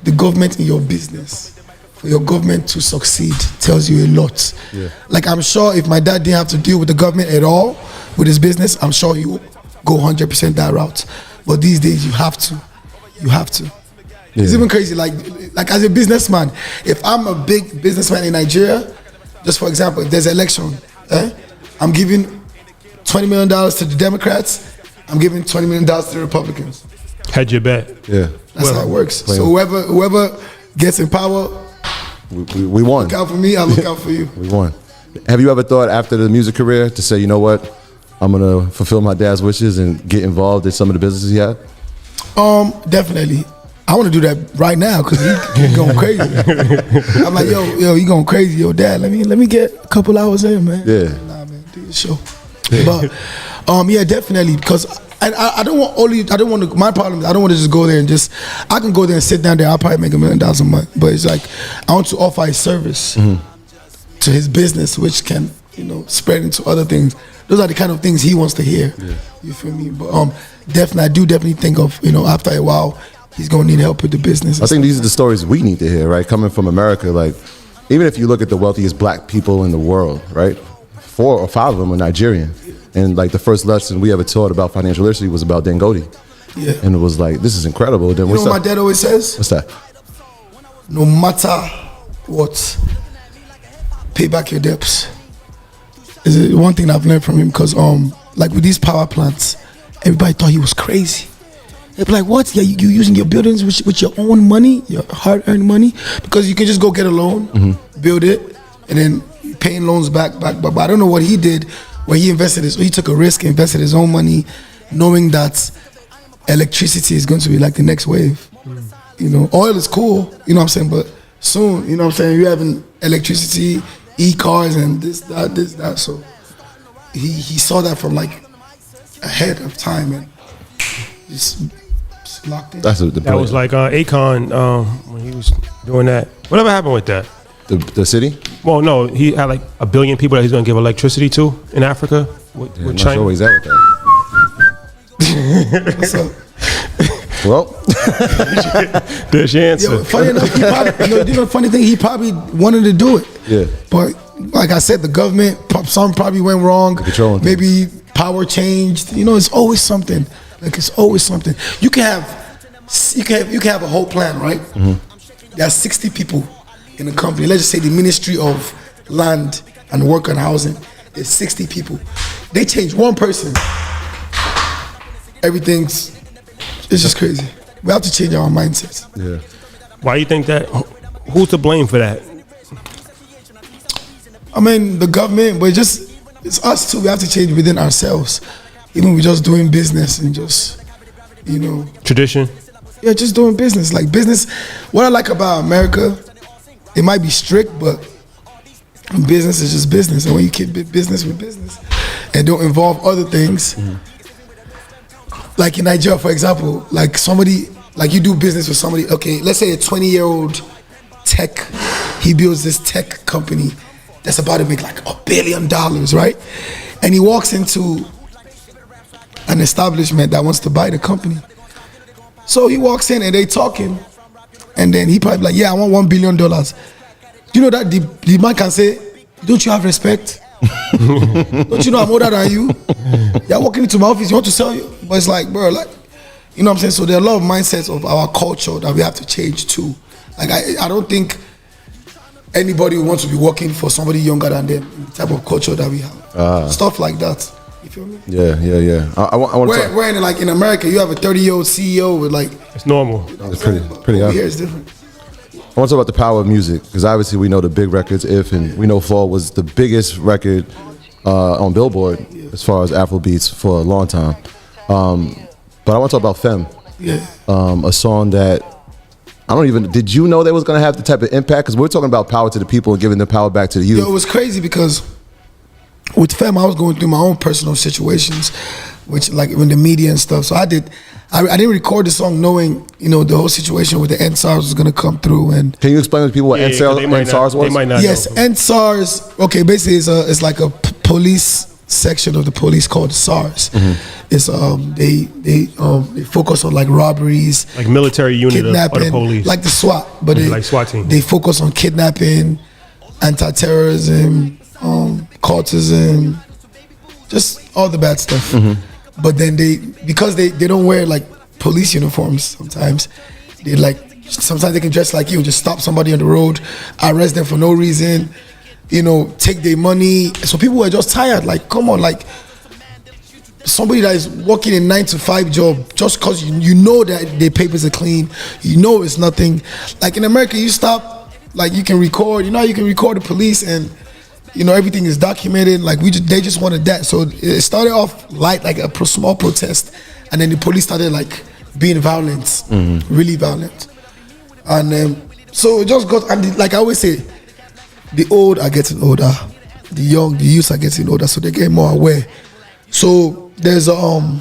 the government in your business, for your government to succeed, tells you a lot. Yeah. Like I'm sure if my dad didn't have to deal with the government at all with his business, I'm sure he would go 100% that route. But these days you have to. Yeah. It's even crazy. Like as a businessman, if I'm a big businessman in Nigeria, just for example, if there's an election, I'm giving $20 million to the Democrats, I'm giving $20 million to the Republicans. Hedge your bet. Yeah. That's how it works. So whoever gets in power, We won. look out for me, I look out for you. We won. Have you ever thought after the music career to say, you know what, I'm gonna fulfill my dad's wishes and get involved in some of the businesses he had? Definitely. I want to do that right now because he's going crazy. I'm like, yo, he going crazy. Yo, dad, let me get a couple hours in, man. Yeah. Nah, man, do your show. But yeah, definitely, because I don't want to. My problem is I don't want to just go there and I can go there and sit down there. I'll probably make $1 million a month. But it's like I want to offer a service to his business, which can spread into other things. Those are the kind of things he wants to hear. Yeah. You feel me? But I do definitely think of after a while he's gonna need help with the business. I think these are the stories we need to hear, right? Coming from America, like even if you look at the wealthiest black people in the world, right? 4 or 5 of them are Nigerian. And like the first lesson we ever taught about financial literacy was about Dangote. Yeah. And it was like, this is incredible. Then you know what my dad always says? What's that? No matter what, pay back your debts. Is one thing I've learned from him because like with these power plants, everybody thought he was crazy. They'd be like, what? Yeah, you using your buildings with your own money, your hard-earned money? Because you can just go get a loan, build it, and then paying loans back. But I don't know what he did where he took a risk, invested his own money, knowing that electricity is going to be like the next wave. Oil is cool, you know what I'm saying? But soon, you know what I'm saying, you're having electricity, e-cars and this, that. So he saw that from like ahead of time and just locked in. That was like Akon when he was doing that. Whatever happened with that? The city? Well, no, he had like 1 billion people that he's going to give electricity to in Africa with I'm not China. sure where he's at with that. What's up? Well, There's your answer. Yo, funny enough, he probably, you know, funny thing, he probably wanted to do it. yeah. But like I said, the government, some probably went wrong. Controlling Maybe power changed. You know, it's always something. Like it's always something. You can have a whole plan, right? There are 60 people in a company. Let's just say the Ministry of Land and Work and Housing. There's 60 people. They change one person. It's just crazy. We have to change our mindsets. Yeah. Why do you think that? Who's to blame for that? I mean, the government, but it's us too. We have to change within ourselves. Even we're just doing business and just, you know. Tradition? Yeah, just doing business. Like business, what I like about America, it might be strict, but business is just business. And when you keep business with business and don't involve other things, like in Nigeria, for example, like somebody, like you do business with somebody, okay, let's say a 20-year-old tech, he builds this tech company that's about to make like $1 billion, right? And he walks into an establishment that wants to buy the company. So he walks in and they talking, and then he probably like, yeah, I want $1 billion. You know that the man can say, don't you have respect? Don't you know I'm older than you? You're walking into my office, you want to sell you? But it's like, bro, like, you know what I'm saying? So there are a lot of mindsets of our culture that we have to change too. Like I don't think anybody wants to be working for somebody younger than them, the type of culture that we have. Stuff like that. You feel me? Yeah. I want to talk. Where in America, you have a 30-year-old CEO with like. It's normal. It's pretty Over here it's different. I want to talk about the power of music, because obviously we know the big records. And we know Fall was the biggest record on Billboard as far as Afrobeats for a long time. But I want to talk about Femme. Yeah. A song that did you know that was going to have the type of impact? Because we're talking about power to the people and giving the power back to the youth. Yo, it was crazy because with Femme, I was going through my own personal situations, which like in the media and stuff. So I didn't record the song knowing, you know, the whole situation with the NSARS was gonna come through. And can you explain to people what NSARS was? They might not yes, know. NSARS. Okay, basically it's like a police section of the police called SARS. It's they focus on like robberies, Like military unit of kidnapping, the police. like the SWAT, but like SWAT team. They focus on kidnapping, anti-terrorism, cultism, just all the bad stuff. But then because they don't wear like police uniforms sometimes, sometimes they can dress like you, just stop somebody on the road, arrest them for no reason, you know, take their money. So people were just tired, like, come on, like somebody that is working a 9-to-5 job, just cause you know that their papers are clean, you know it's nothing. Like in America, you stop, like you can record, you know how you can record the police and you know, everything is documented. Like they just wanted that. So it started off light, like a small protest, and then the police started like being violent, really violent. And so it just got, and like I always say, the old are getting older, the youth are getting older, so they get more aware. So there's a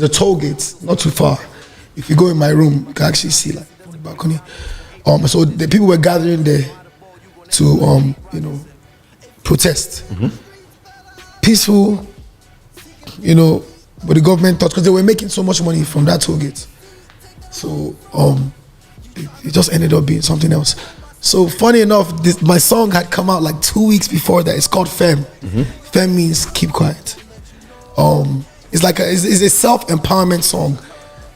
toll gate not too far. If you go in my room, you can actually see like on the balcony. So the people were gathering there to you know, protest. Peaceful, you know, but the government thought, because they were making so much money from that toll gate, so it just ended up being something else. So funny enough, my song had come out like 2 weeks before that. It's called Femme. Femme means keep quiet. It's like it's a self-empowerment song.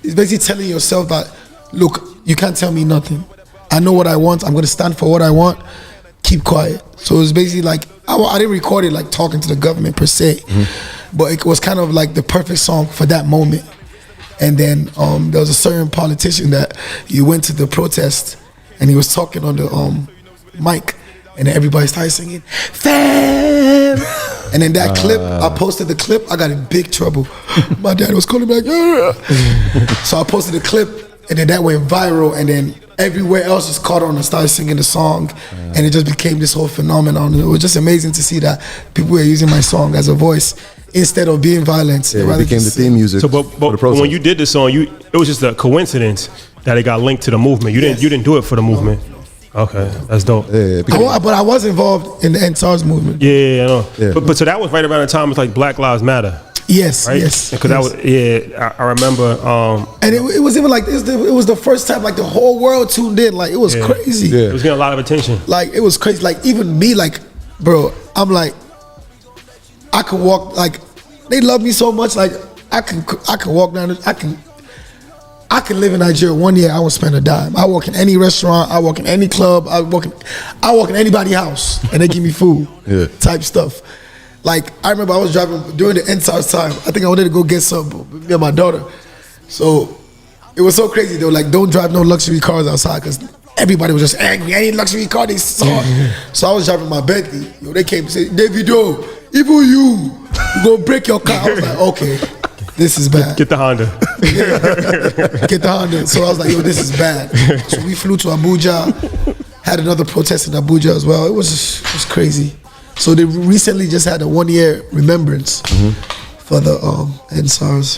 It's basically telling yourself that, look, you can't tell me nothing. I know what I want. I'm going to stand for what I want. Keep quiet. So it's basically like, I didn't record it like talking to the government per se, but it was kind of like the perfect song for that moment. And then there was a certain politician that he went to the protest and he was talking on the mic, and then everybody started singing Femme. And then that clip, I posted the clip, I got in big trouble. My dad was calling me like, so I posted the clip, and then that went viral, and then everywhere else just caught on and started singing the song, and it just became this whole phenomenon. It was just amazing to see that people were using my song as a voice instead of being violent. Yeah, it became the theme music. So, but when you did the song, it was just a coincidence that it got linked to the movement. You didn't do it for the movement. Okay, that's dope. But I was involved in the NSARS movement. Yeah, I know. Yeah. But so that was right around the time it's like Black Lives Matter. Yes, Right? yes. Because I remember. And it was even like it was the first time like the whole world tuned in. Like it was crazy. Yeah. It was getting a lot of attention. Like it was crazy. Like even me, like, bro, I'm like, I could walk. Like they love me so much. Like I can walk down. I can live in Nigeria 1 year. I won't spend a dime. I walk in any restaurant. I walk in any club. I walk in anybody's house and they give me food. Yeah. Type stuff. Like I remember I was driving during the NSARS time. I think I wanted to go get some, me and my daughter. So it was so crazy. They were like, "Don't drive no luxury cars outside," because everybody was just angry. Any luxury car they saw. So I was driving my Bentley. Yo, they came and said, "Davido, even you gonna break your car." I was like, "Okay, this is bad." Get the Honda. Get the Honda. So I was like, "Yo, this is bad." So we flew to Abuja. Had another protest in Abuja as well. It was crazy. So they recently just had a 1 year remembrance for the NSARS.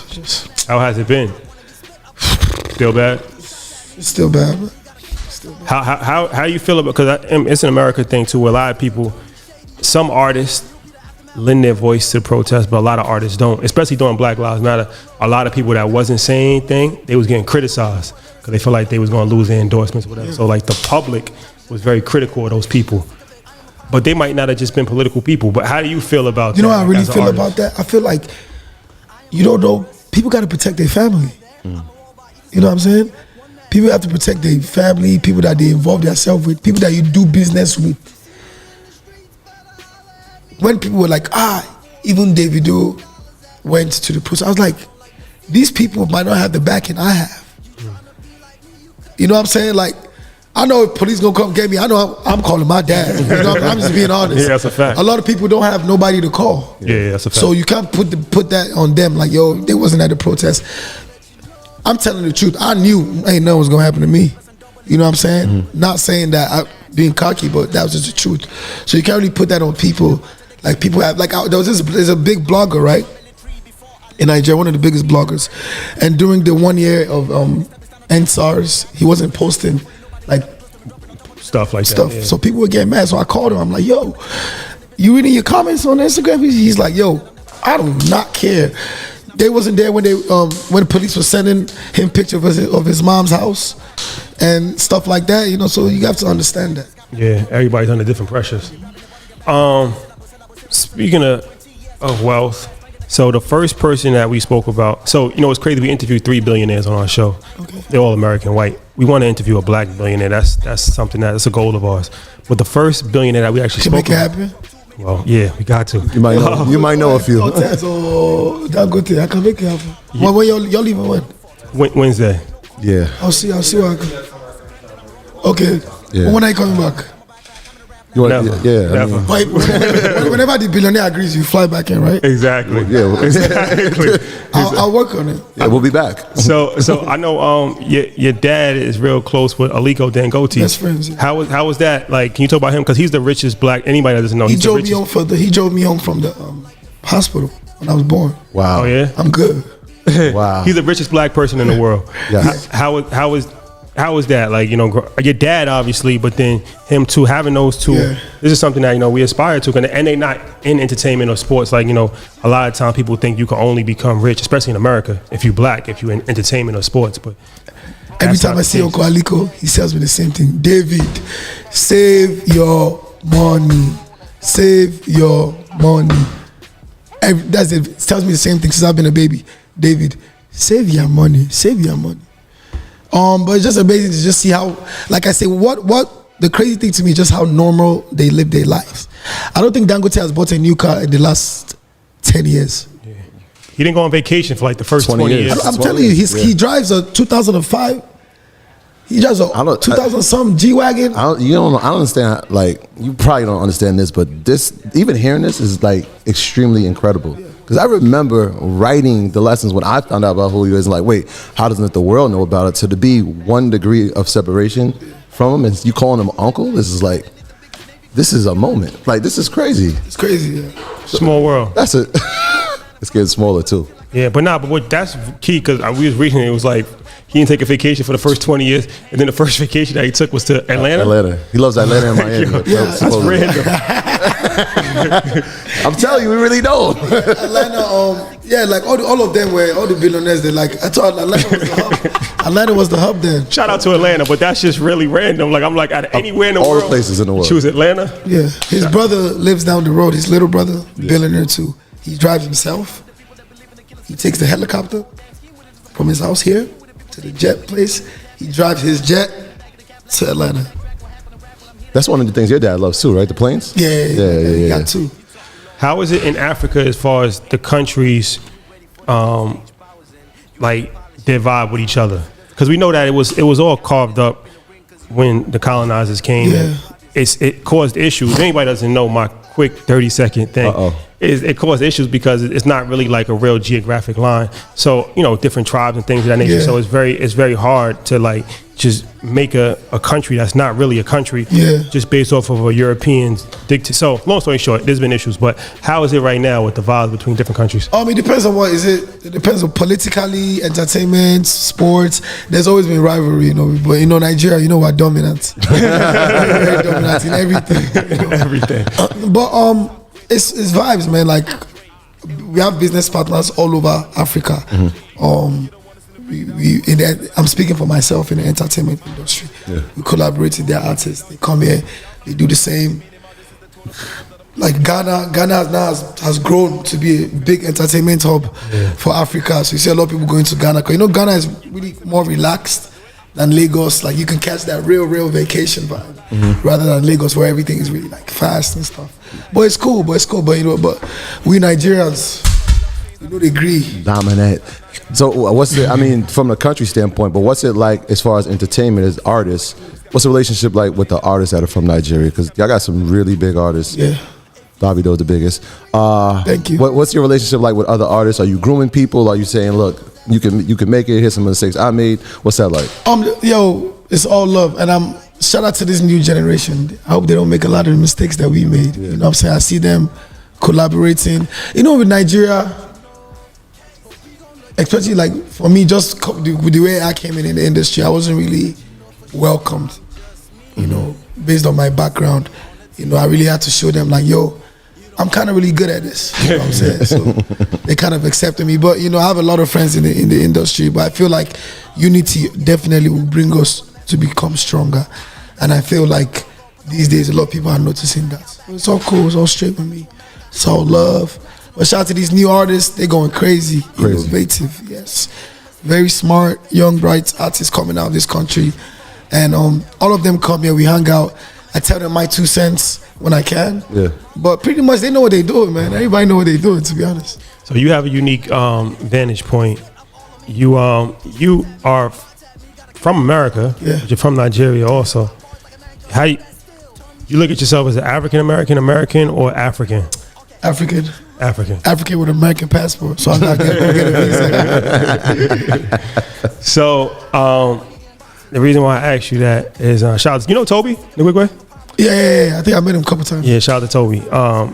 How has it been? Still bad? It's still bad. Man. How you feel about, because it's an America thing too, where a lot of people, some artists lend their voice to protest, but a lot of artists don't, especially during Black Lives Matter. A lot of people that wasn't saying anything, they was getting criticized because they feel like they was going to lose their endorsements or whatever. So like the public was very critical of those people. But they might not have just been political people. But how do you feel about that? You know how I really as an feel artist? about that? I feel like, you don't know, people got to protect their family. You know what I'm saying? People have to protect their family, people that they involve themselves with, people that you do business with. When people were like, even Davido went to the protest, I was like, these people might not have the backing I have. You know what I'm saying? Like, I know if police gonna come get me, I know I'm calling my dad. You know, I'm just being honest. Yeah, that's a fact. A lot of people don't have nobody to call. Yeah, that's a fact. So you can't put that on them. Like, yo, they wasn't at the protest. I'm telling the truth. I knew ain't nothing was gonna happen to me. You know what I'm saying? Not saying that I'm being cocky, but that was just the truth. So you can't really put that on people. Like people have, like there's a big blogger, right? In Nigeria, one of the biggest bloggers. And during the 1 year of NSARS, he wasn't posting like stuff like stuff. that. Yeah. So people were getting mad. So I called him. I'm like, yo, you reading your comments on Instagram? He's like, yo, I do not care. They wasn't there when the police was sending him pictures of his mom's house and stuff like that. You know, so you have to understand that. Yeah, everybody's under different pressures. Speaking of wealth, so the first person that we spoke about, so you know it's crazy, we interviewed 3 billionaires on our show. Okay. They're all American white. We want to interview a black billionaire. That's something that's a goal of ours. But the first billionaire that we actually spoke about. Can make it happen? Well, yeah, we got to. You might know a few. So Dangote, I can make it happen. Yeah. When y'all leaving when? Wednesday. Yeah. I'll see what I can. Okay. Yeah. When are you coming back? Never. Yeah. Never. Whenever the billionaire agrees, you fly back in, right? Exactly. Yeah. Exactly. I'll work on it. Yeah, we'll be back. So I know your dad is real close with Aliko Dangote. Best friends. Yeah. How was that? Like, can you talk about him? Because he's the richest black. Anybody that doesn't know, he drove me home from the hospital when I was born. Wow. Oh yeah. I'm good. Wow. He's the richest black person in the world. Yes. How is that? Like, you know, your dad obviously, but then him too, having those two. Yeah. This is something that, you know, we aspire to. And they not in entertainment or sports. Like, you know, a lot of times people think you can only become rich, especially in America, if you black, if you in entertainment or sports. But every time I see Uncle Aliko, he tells me the same thing. David, save your money. Save your money. That's it. It tells me the same thing since I've been a baby. David, save your money. Save your money. But it's just amazing to just see how, like I say, what the crazy thing to me is just how normal they live their lives. I don't think Dangote has bought a new car in the last 10 years. Yeah. He didn't go on vacation for like the first 20 years. I'm telling you, he drives a 2005. He drives a 2000 some G-Wagon. I don't understand. Like, you probably don't understand this, but this, even hearing this, is like extremely incredible. Because I remember writing the lessons when I found out about who he was, and like, wait, how doesn't the world know about it? So to be 1 degree of separation from him, and you calling him uncle, this is a moment. Like, this is crazy. It's crazy, yeah. Small world. That's it. It's getting smaller too. Yeah, but what that's key because we was reading it was like he didn't take a vacation for the first 20 years, and then the first vacation that he took was to Atlanta. Atlanta. He loves Atlanta and Miami. Yeah, That's random. I'm telling you, we really don't. Atlanta, yeah, like all of them were all the billionaires. They like I thought Atlanta was the hub. Atlanta was the hub then. Shout out to Atlanta, but that's just really random. Like I'm like at anywhere in the all world, the places in the world. Choose Atlanta. Yeah, his brother lives down the road. His little brother, billionaire too. He drives himself. He takes the helicopter from his house here to the jet place. He drives his jet to Atlanta. That's one of the things your dad loves too, right? The planes? Yeah. He got two. How is it in Africa as far as the countries, like their vibe with each other? Because we know that it was all carved up when the colonizers came. Yeah. And it caused issues. If anybody doesn't know my quick 30-second thing, it caused issues because it's not really like a real geographic line. So different tribes and things of that nature. Yeah. So it's very hard to like just make a country that's not really a country, just based off of a European dictator. So long story short, there's been issues. But how is it right now with the vibes between different countries? It depends on what is it. It depends on politically, entertainment, sports. There's always been rivalry, But Nigeria, we're dominant. Very dominant in everything. Everything. But it's vibes, man. Like we have business partners all over Africa. I'm speaking for myself in the entertainment industry. Yeah. We collaborate with their artists. They come here, they do the same. Like Ghana now has grown to be a big entertainment hub for Africa. So you see a lot of people going to Ghana. Because Ghana is really more relaxed than Lagos. Like you can catch that real vacation vibe rather than Lagos where everything is really like fast and stuff. But it's cool. But we Nigerians, we don't agree. Dominant. So what's it? I mean, from a country standpoint, but what's it like as far as entertainment as artists? What's the relationship like with the artists that are from Nigeria? Because y'all got some really big artists. Yeah. Davido the biggest. Thank you. What's your relationship like with other artists? Are you grooming people? Are you saying, look, you can make it? Here's some of the mistakes I made. What's that like? It's all love, and shout out to this new generation. I hope they don't make a lot of the mistakes that we made. You know what I'm saying? I see them collaborating. With Nigeria. Especially like for me, just with the way I came in the industry, I wasn't really welcomed, based on my background. I really had to show them like, I'm kind of really good at this. You know what I'm saying? So they kind of accepted me. But, I have a lot of friends in the industry, but I feel like unity definitely will bring us to become stronger. And I feel like these days, a lot of people are noticing that. So it's all cool. It's all straight with me. It's all love. But shout out to these new artists, they're going crazy, innovative, yes. Very smart, young, bright artists coming out of this country. And all of them come here, we hang out. I tell them my 2 cents when I can. Yeah. But pretty much they know what they're doing, man. Everybody know what they're doing, to be honest. So you have a unique vantage point. You are from America, but you're from Nigeria also. How you look at yourself as an African-American, American, or African? African with an American passport, so I'm not gonna get a visa. So the reason why I asked you that is shout out to, Toby Nwoke? Yeah. I think I met him a couple times. Yeah, shout out to Toby.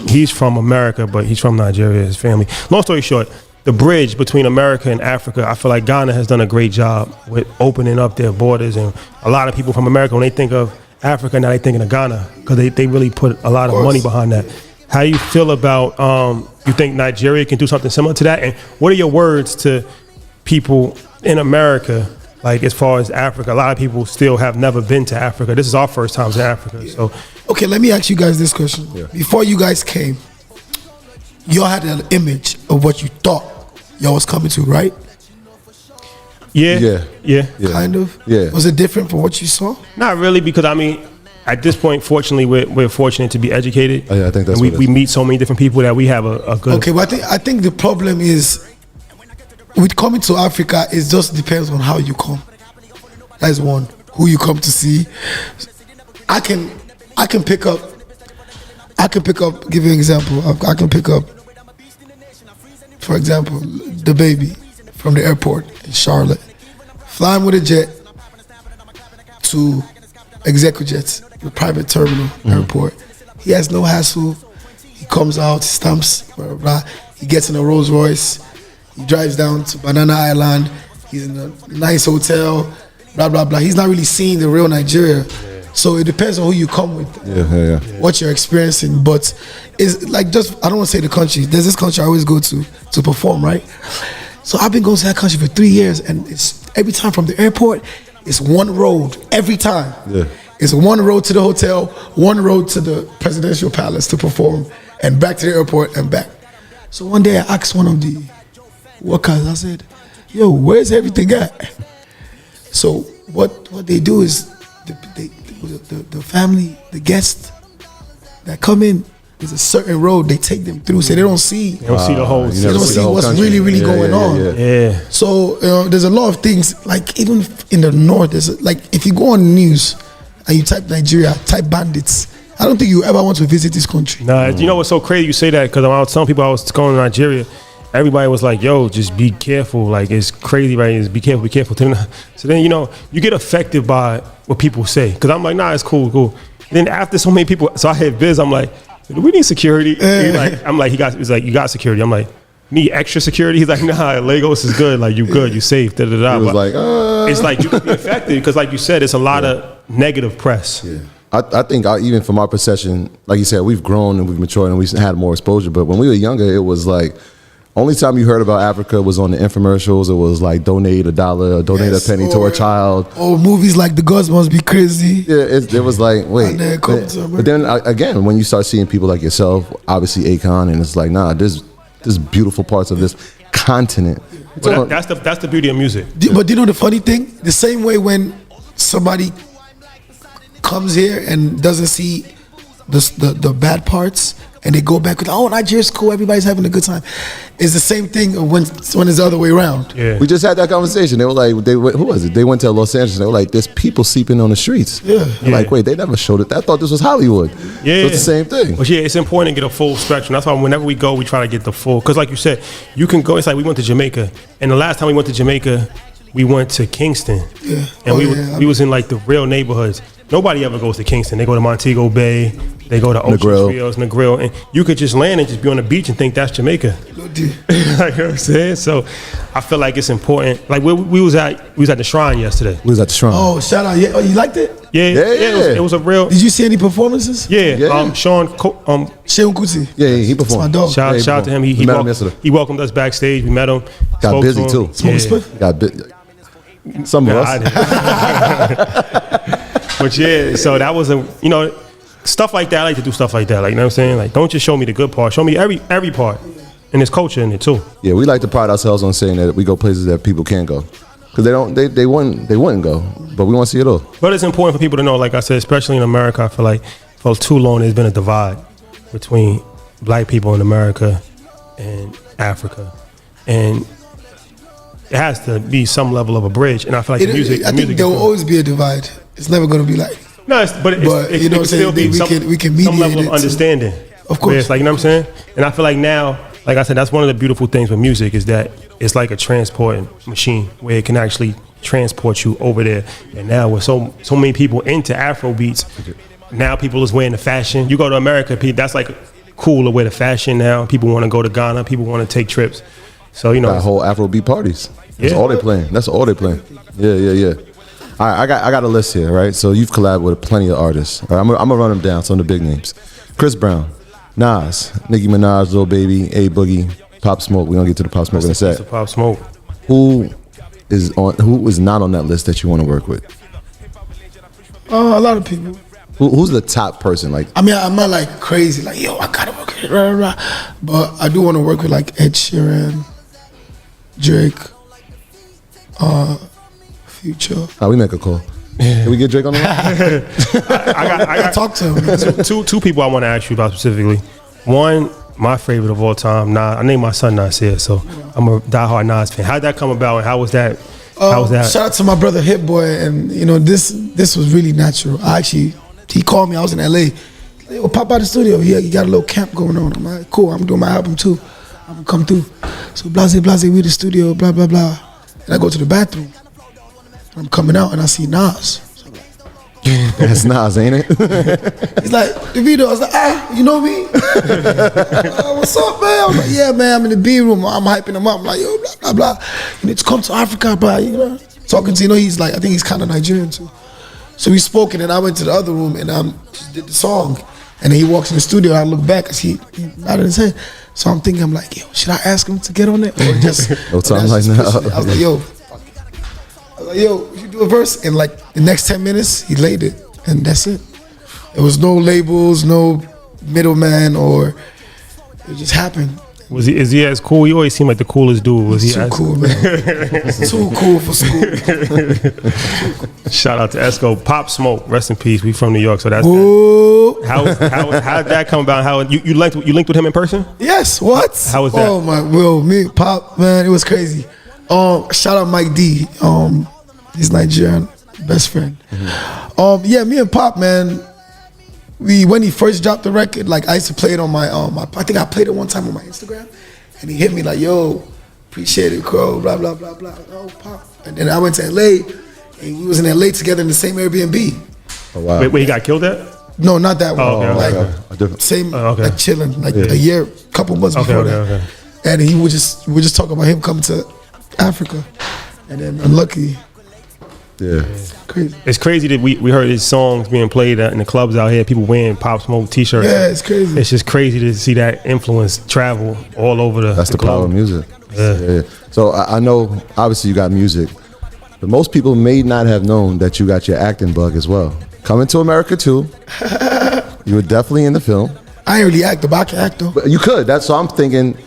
He's from America, but he's from Nigeria, his family. Long story short, the bridge between America and Africa, I feel like Ghana has done a great job with opening up their borders, and a lot of people from America, when they think of Africa, now they thinking of Ghana, because they really put a lot of money behind that. How you feel about, you think Nigeria can do something similar to that? And what are your words to people in America, like as far as Africa? A lot of people still have never been to Africa. This is our first time in Africa. So, okay, let me ask you guys this question. Yeah. Before you guys came, y'all had an image of what you thought y'all was coming to, right? Yeah. Kind of? Yeah. Was it different from what you saw? Not really, because at this point, fortunately, we're fortunate to be educated. Oh, yeah, I think that's and we meet so many different people that we have a good. Okay, but I think the problem is with coming to Africa. It just depends on how you come. That's one. Who you come to see. I can pick up. Give you an example. I can pick up, for example, the baby from the airport in Charlotte, flying with a jet to ExecuJet, the private terminal airport. He has no hassle. He comes out, stamps, blah, blah, blah. He gets in a Rolls Royce. He drives down to Banana Island. He's in a nice hotel, blah, blah, blah. He's not really seeing the real Nigeria. So it depends on who you come with, what you're experiencing. But it's like just, I don't want to say the country. There's this country I always go to perform, right? So I've been going to that country for 3 years, and it's every time from the airport, it's one road every time. Yeah. It's one road to the hotel, one road to the presidential palace to perform, and back to the airport and back. So one day I asked one of the workers, I said, yo, where's everything at? So what they do is the family, the guests that come in, there's a certain road they take them through, so they don't see. They don't see the whole. They don't see what's country. really going on. Yeah. So there's a lot of things, like even in the north, there's like if you go on the news and you type Nigeria, type bandits, I don't think you ever want to visit this country. Nah, you know what's so crazy you say that, because when I was telling people I was going to Nigeria, everybody was like, yo, just be careful. Like, it's crazy, right? It's be careful, be careful. So then, you know, you get affected by what people say. Because I'm like, nah, it's cool. Then after so many people, so I hit Biz, I'm like, do we need security? I'm like, he's like, you got security. I'm like, need extra security? He's like, nah, Lagos is good. Like, you good, you safe, da-da-da. He was like, It's like, you can be affected because like you said, it's a lot of negative press. Yeah. I think even from our perception, like you said, we've grown and we've matured and we've had more exposure. But when we were younger, it was like, only time you heard about Africa was on the infomercials. It was like donate $1 or donate a penny to a child. Or movies like The Gods Must Be Crazy. Yeah, it was like, wait. But then again, when you start seeing people like yourself, obviously Akon, and it's like, nah, there's beautiful parts of this continent. Well, that's the beauty of music. But you know the funny thing? The same way when somebody comes here and doesn't see the bad parts, and they go back with, oh, Nigeria's cool, everybody's having a good time. It's the same thing when it's the other way around. Yeah. We just had that conversation. They were like, who was it? They went to Los Angeles. And they were like, there's people sleeping on the streets. Yeah. Like, wait, they never showed it. I thought this was Hollywood. Yeah. So it's the same thing. But yeah, it's important to get a full spectrum. That's why whenever we go, we try to get the full. Because like you said, you can go. It's like we went to Jamaica, and the last time we went to Jamaica, we went to Kingston. Yeah. And we was in like the real neighborhoods. Nobody ever goes to Kingston. They go to Montego Bay. They go to Ocean Trios, Negril, and you could just land and just be on the beach and think that's Jamaica. Like, you know what I'm saying? So I feel like it's important. Like we was at the Shrine yesterday. We was at the Shrine. Oh, shout out! Yeah, oh, you liked it? Yeah. It was a real. Did you see any performances? Yeah. Sean Sheun Kuti. Yeah, he performed. That's my dog. Shout out to him. He met him yesterday. He welcomed us backstage. We met him. Got busy too. Got busy. Some of us. But yeah, so that was stuff like that. I like to do stuff like that. Like, you know what I'm saying? Like, don't just show me the good part. Show me every part. And there's culture in it too. Yeah, we like to pride ourselves on saying that we go places that people can't go. Because they wouldn't go. But we want to see it all. But it's important for people to know, like I said, especially in America, I feel like for too long there's been a divide between black people in America and Africa. And it has to be some level of a bridge, and I feel like I think there will always be a divide. It's never going to be like. No, but you know what I'm saying? We can mediate some level of understanding. Of course, it's like, you know what I'm saying. And I feel like now, like I said, that's one of the beautiful things with music is that it's like a transporting machine where it can actually transport you over there. And now with so many people into AfroBeats, now people is wearing the fashion. You go to America, that's like cool to wear the fashion now. People want to go to Ghana. People want to take trips. So got whole AfroBeat parties. That's all they playing. Yeah. All right, I got a list here, right? So you've collabed with plenty of artists. All right, I'm gonna run them down. Some of the big names: Chris Brown, Nas, Nicki Minaj, Lil Baby, A Boogie, Pop Smoke. We're gonna get to the Pop Smoke in a sec. Pop Smoke. Who is not on that list that you want to work with? A lot of people. Who's the top person? Like, I mean, I'm not like crazy, like, yo, I gotta work with it, but I do want to work with like Ed Sheeran, Drake, Future. We make a call. Can we get Drake on the line? I got talk to him. Two people I want to ask you about specifically. One, my favorite of all time, Nas. I named my son Nasir, so I'm a diehard Nas fan. How'd that come about, and how was that? Shout out to my brother Hit Boy, and this was really natural. He called me. I was in LA. Yo, pop out the studio. He got a little camp going on. I'm like, cool. I'm doing my album too. I'm gonna come through. So blase, we the studio, blah blah blah. And I go to the bathroom. I'm coming out and I see Nas. So I'm like, That's Nas, ain't it? He's like, Davido. I was like, you know me? What's up, man? I was like, yeah, man, I'm in the B room. I'm hyping him up. I'm like, yo, blah, blah, blah. You need to come to Africa, bro. You know? Talking to, he's like, I think he's kind of Nigerian too. So we spoke, and then I went to the other room and just did the song. And then he walks in the studio, I look back, cause he nodded his head. So I'm thinking, I'm like, yo, should I ask him to get on it? Or just, no time like that. I was like, yo, fuck it. I was like, yo, we should do a verse. And like the next 10 minutes, he laid it. And that's it. There was no labels, no middleman, or it just happened. Is he as cool? He always seemed like the coolest dude. Was he too cool, man? Too cool for school. Shout out to Esco. Pop Smoke, rest in peace. We from New York, so that's that. How did that come about? How you linked with him in person? Yes. What? How was that? Oh my, me Pop, man, it was crazy. Shout out Mike D. He's Nigerian, best friend. Mm-hmm. Yeah, me and Pop, man. When he first dropped the record, like I used to play it on my I think I played it one time on my Instagram, and he hit me like, yo, appreciate it, Krio, blah blah blah blah. Oh, Pop. And then I went to LA, and we was in LA together in the same Airbnb. Oh wow. Wait, he got killed at? No, not that one. Okay. Like same, like chilling, like a year, couple months before that. Okay. And we were just talking about him coming to Africa, and then unlucky. Yeah. Crazy. It's crazy that we heard his songs being played in the clubs out here. People wearing Pop Smoke t-shirts. Yeah, it's crazy. It's just crazy to see that influence travel all over the. That's the power of music. Yeah. So I know, obviously, you got music, but most people may not have known that you got your acting bug as well. Coming to America too. You were definitely in the film. I ain't really act, but I can act though. But you could. So I'm thinking.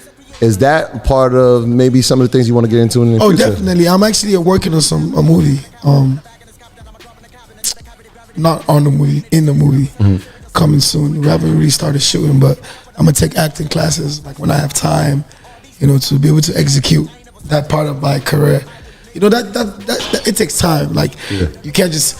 Is that part of maybe some of the things you want to get into in the future? Oh, definitely. I'm actually working on a movie. Not on the movie, in the movie. Mm-hmm. Coming soon. We haven't really started shooting, but I'm gonna take acting classes like when I have time, to be able to execute that part of my career. That it takes time. Like you can't just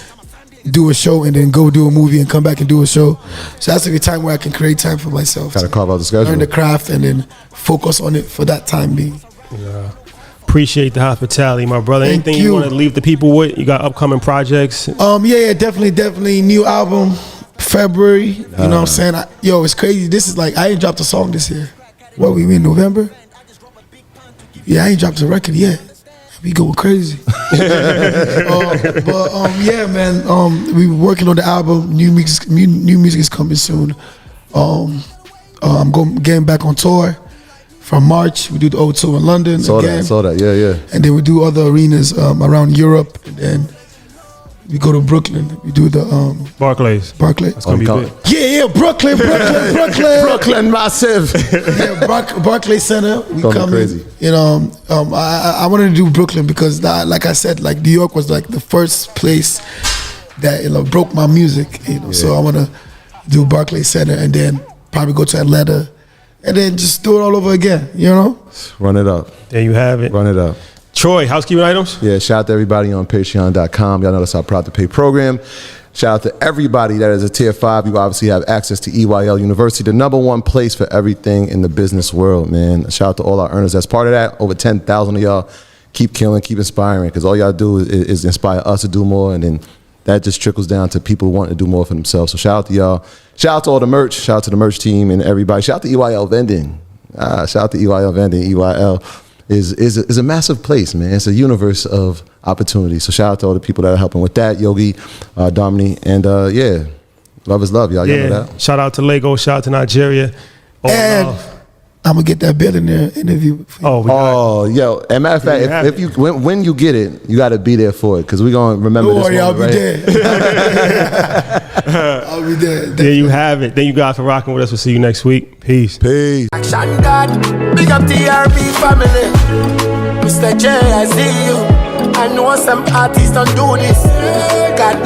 do a show and then go do a movie and come back and do a show. So that's a time where I can create time for myself. Gotta carve out the schedule. Learn the craft and then focus on it for that time being. Yeah. Appreciate the hospitality, my brother. Thank Anything you want to leave the people with? You got upcoming projects? Yeah, definitely. New album, February. You know what I'm saying? It's crazy. This is like, I ain't dropped a song this year. What, we in November? Yeah, I ain't dropped a record yet. We going crazy. Yeah, man. We working on the album. New music is coming soon. I'm getting back on tour from March. We do the O2 in London. Saw that. Yeah. And then we do other arenas around Europe. And then we go to Brooklyn. We do the Barclays. That's gonna be big. Yeah, Brooklyn. Brooklyn massive. Yeah, Barclays Center. We come crazy. I wanted to do Brooklyn because, like I said, like New York was like the first place that broke my music. So I want to do Barclays Center and then probably go to Atlanta and then just do it all over again. Run it up. There you have it. Run it up. Troy, housekeeping items? Yeah, shout out to everybody on patreon.com. Y'all know that's our Proud to Pay program. Shout out to everybody that is a tier 5. You obviously have access to EYL University, the #1 place for everything in the business world, man. Shout out to all our earners that's part of that. Over 10,000 of y'all. Keep killing, keep inspiring, because all y'all do is inspire us to do more, and then that just trickles down to people wanting to do more for themselves. So shout out to y'all. Shout out to all the merch. Shout out to the merch team and everybody. Shout out to EYL Vending. Shout out to EYL Vending. EYL is a massive place, man. It's a universe of opportunity. So shout out to all the people that are helping with that, Yogi, Domini, and love is love, y'all. Y'all know that. Shout out to Lagos, shout out to Nigeria. And I'm gonna get that Billionaire interview. Yo, as a matter of fact, if you when you get it, you got to be there for it, because we're gonna remember this one. I'll be there. I'll be there. There you have it. Thank you guys for rocking with us. We'll see you next week. Peace. Action God, big up TRP family. MisterJaay, I see you. I know some artists don't do this. God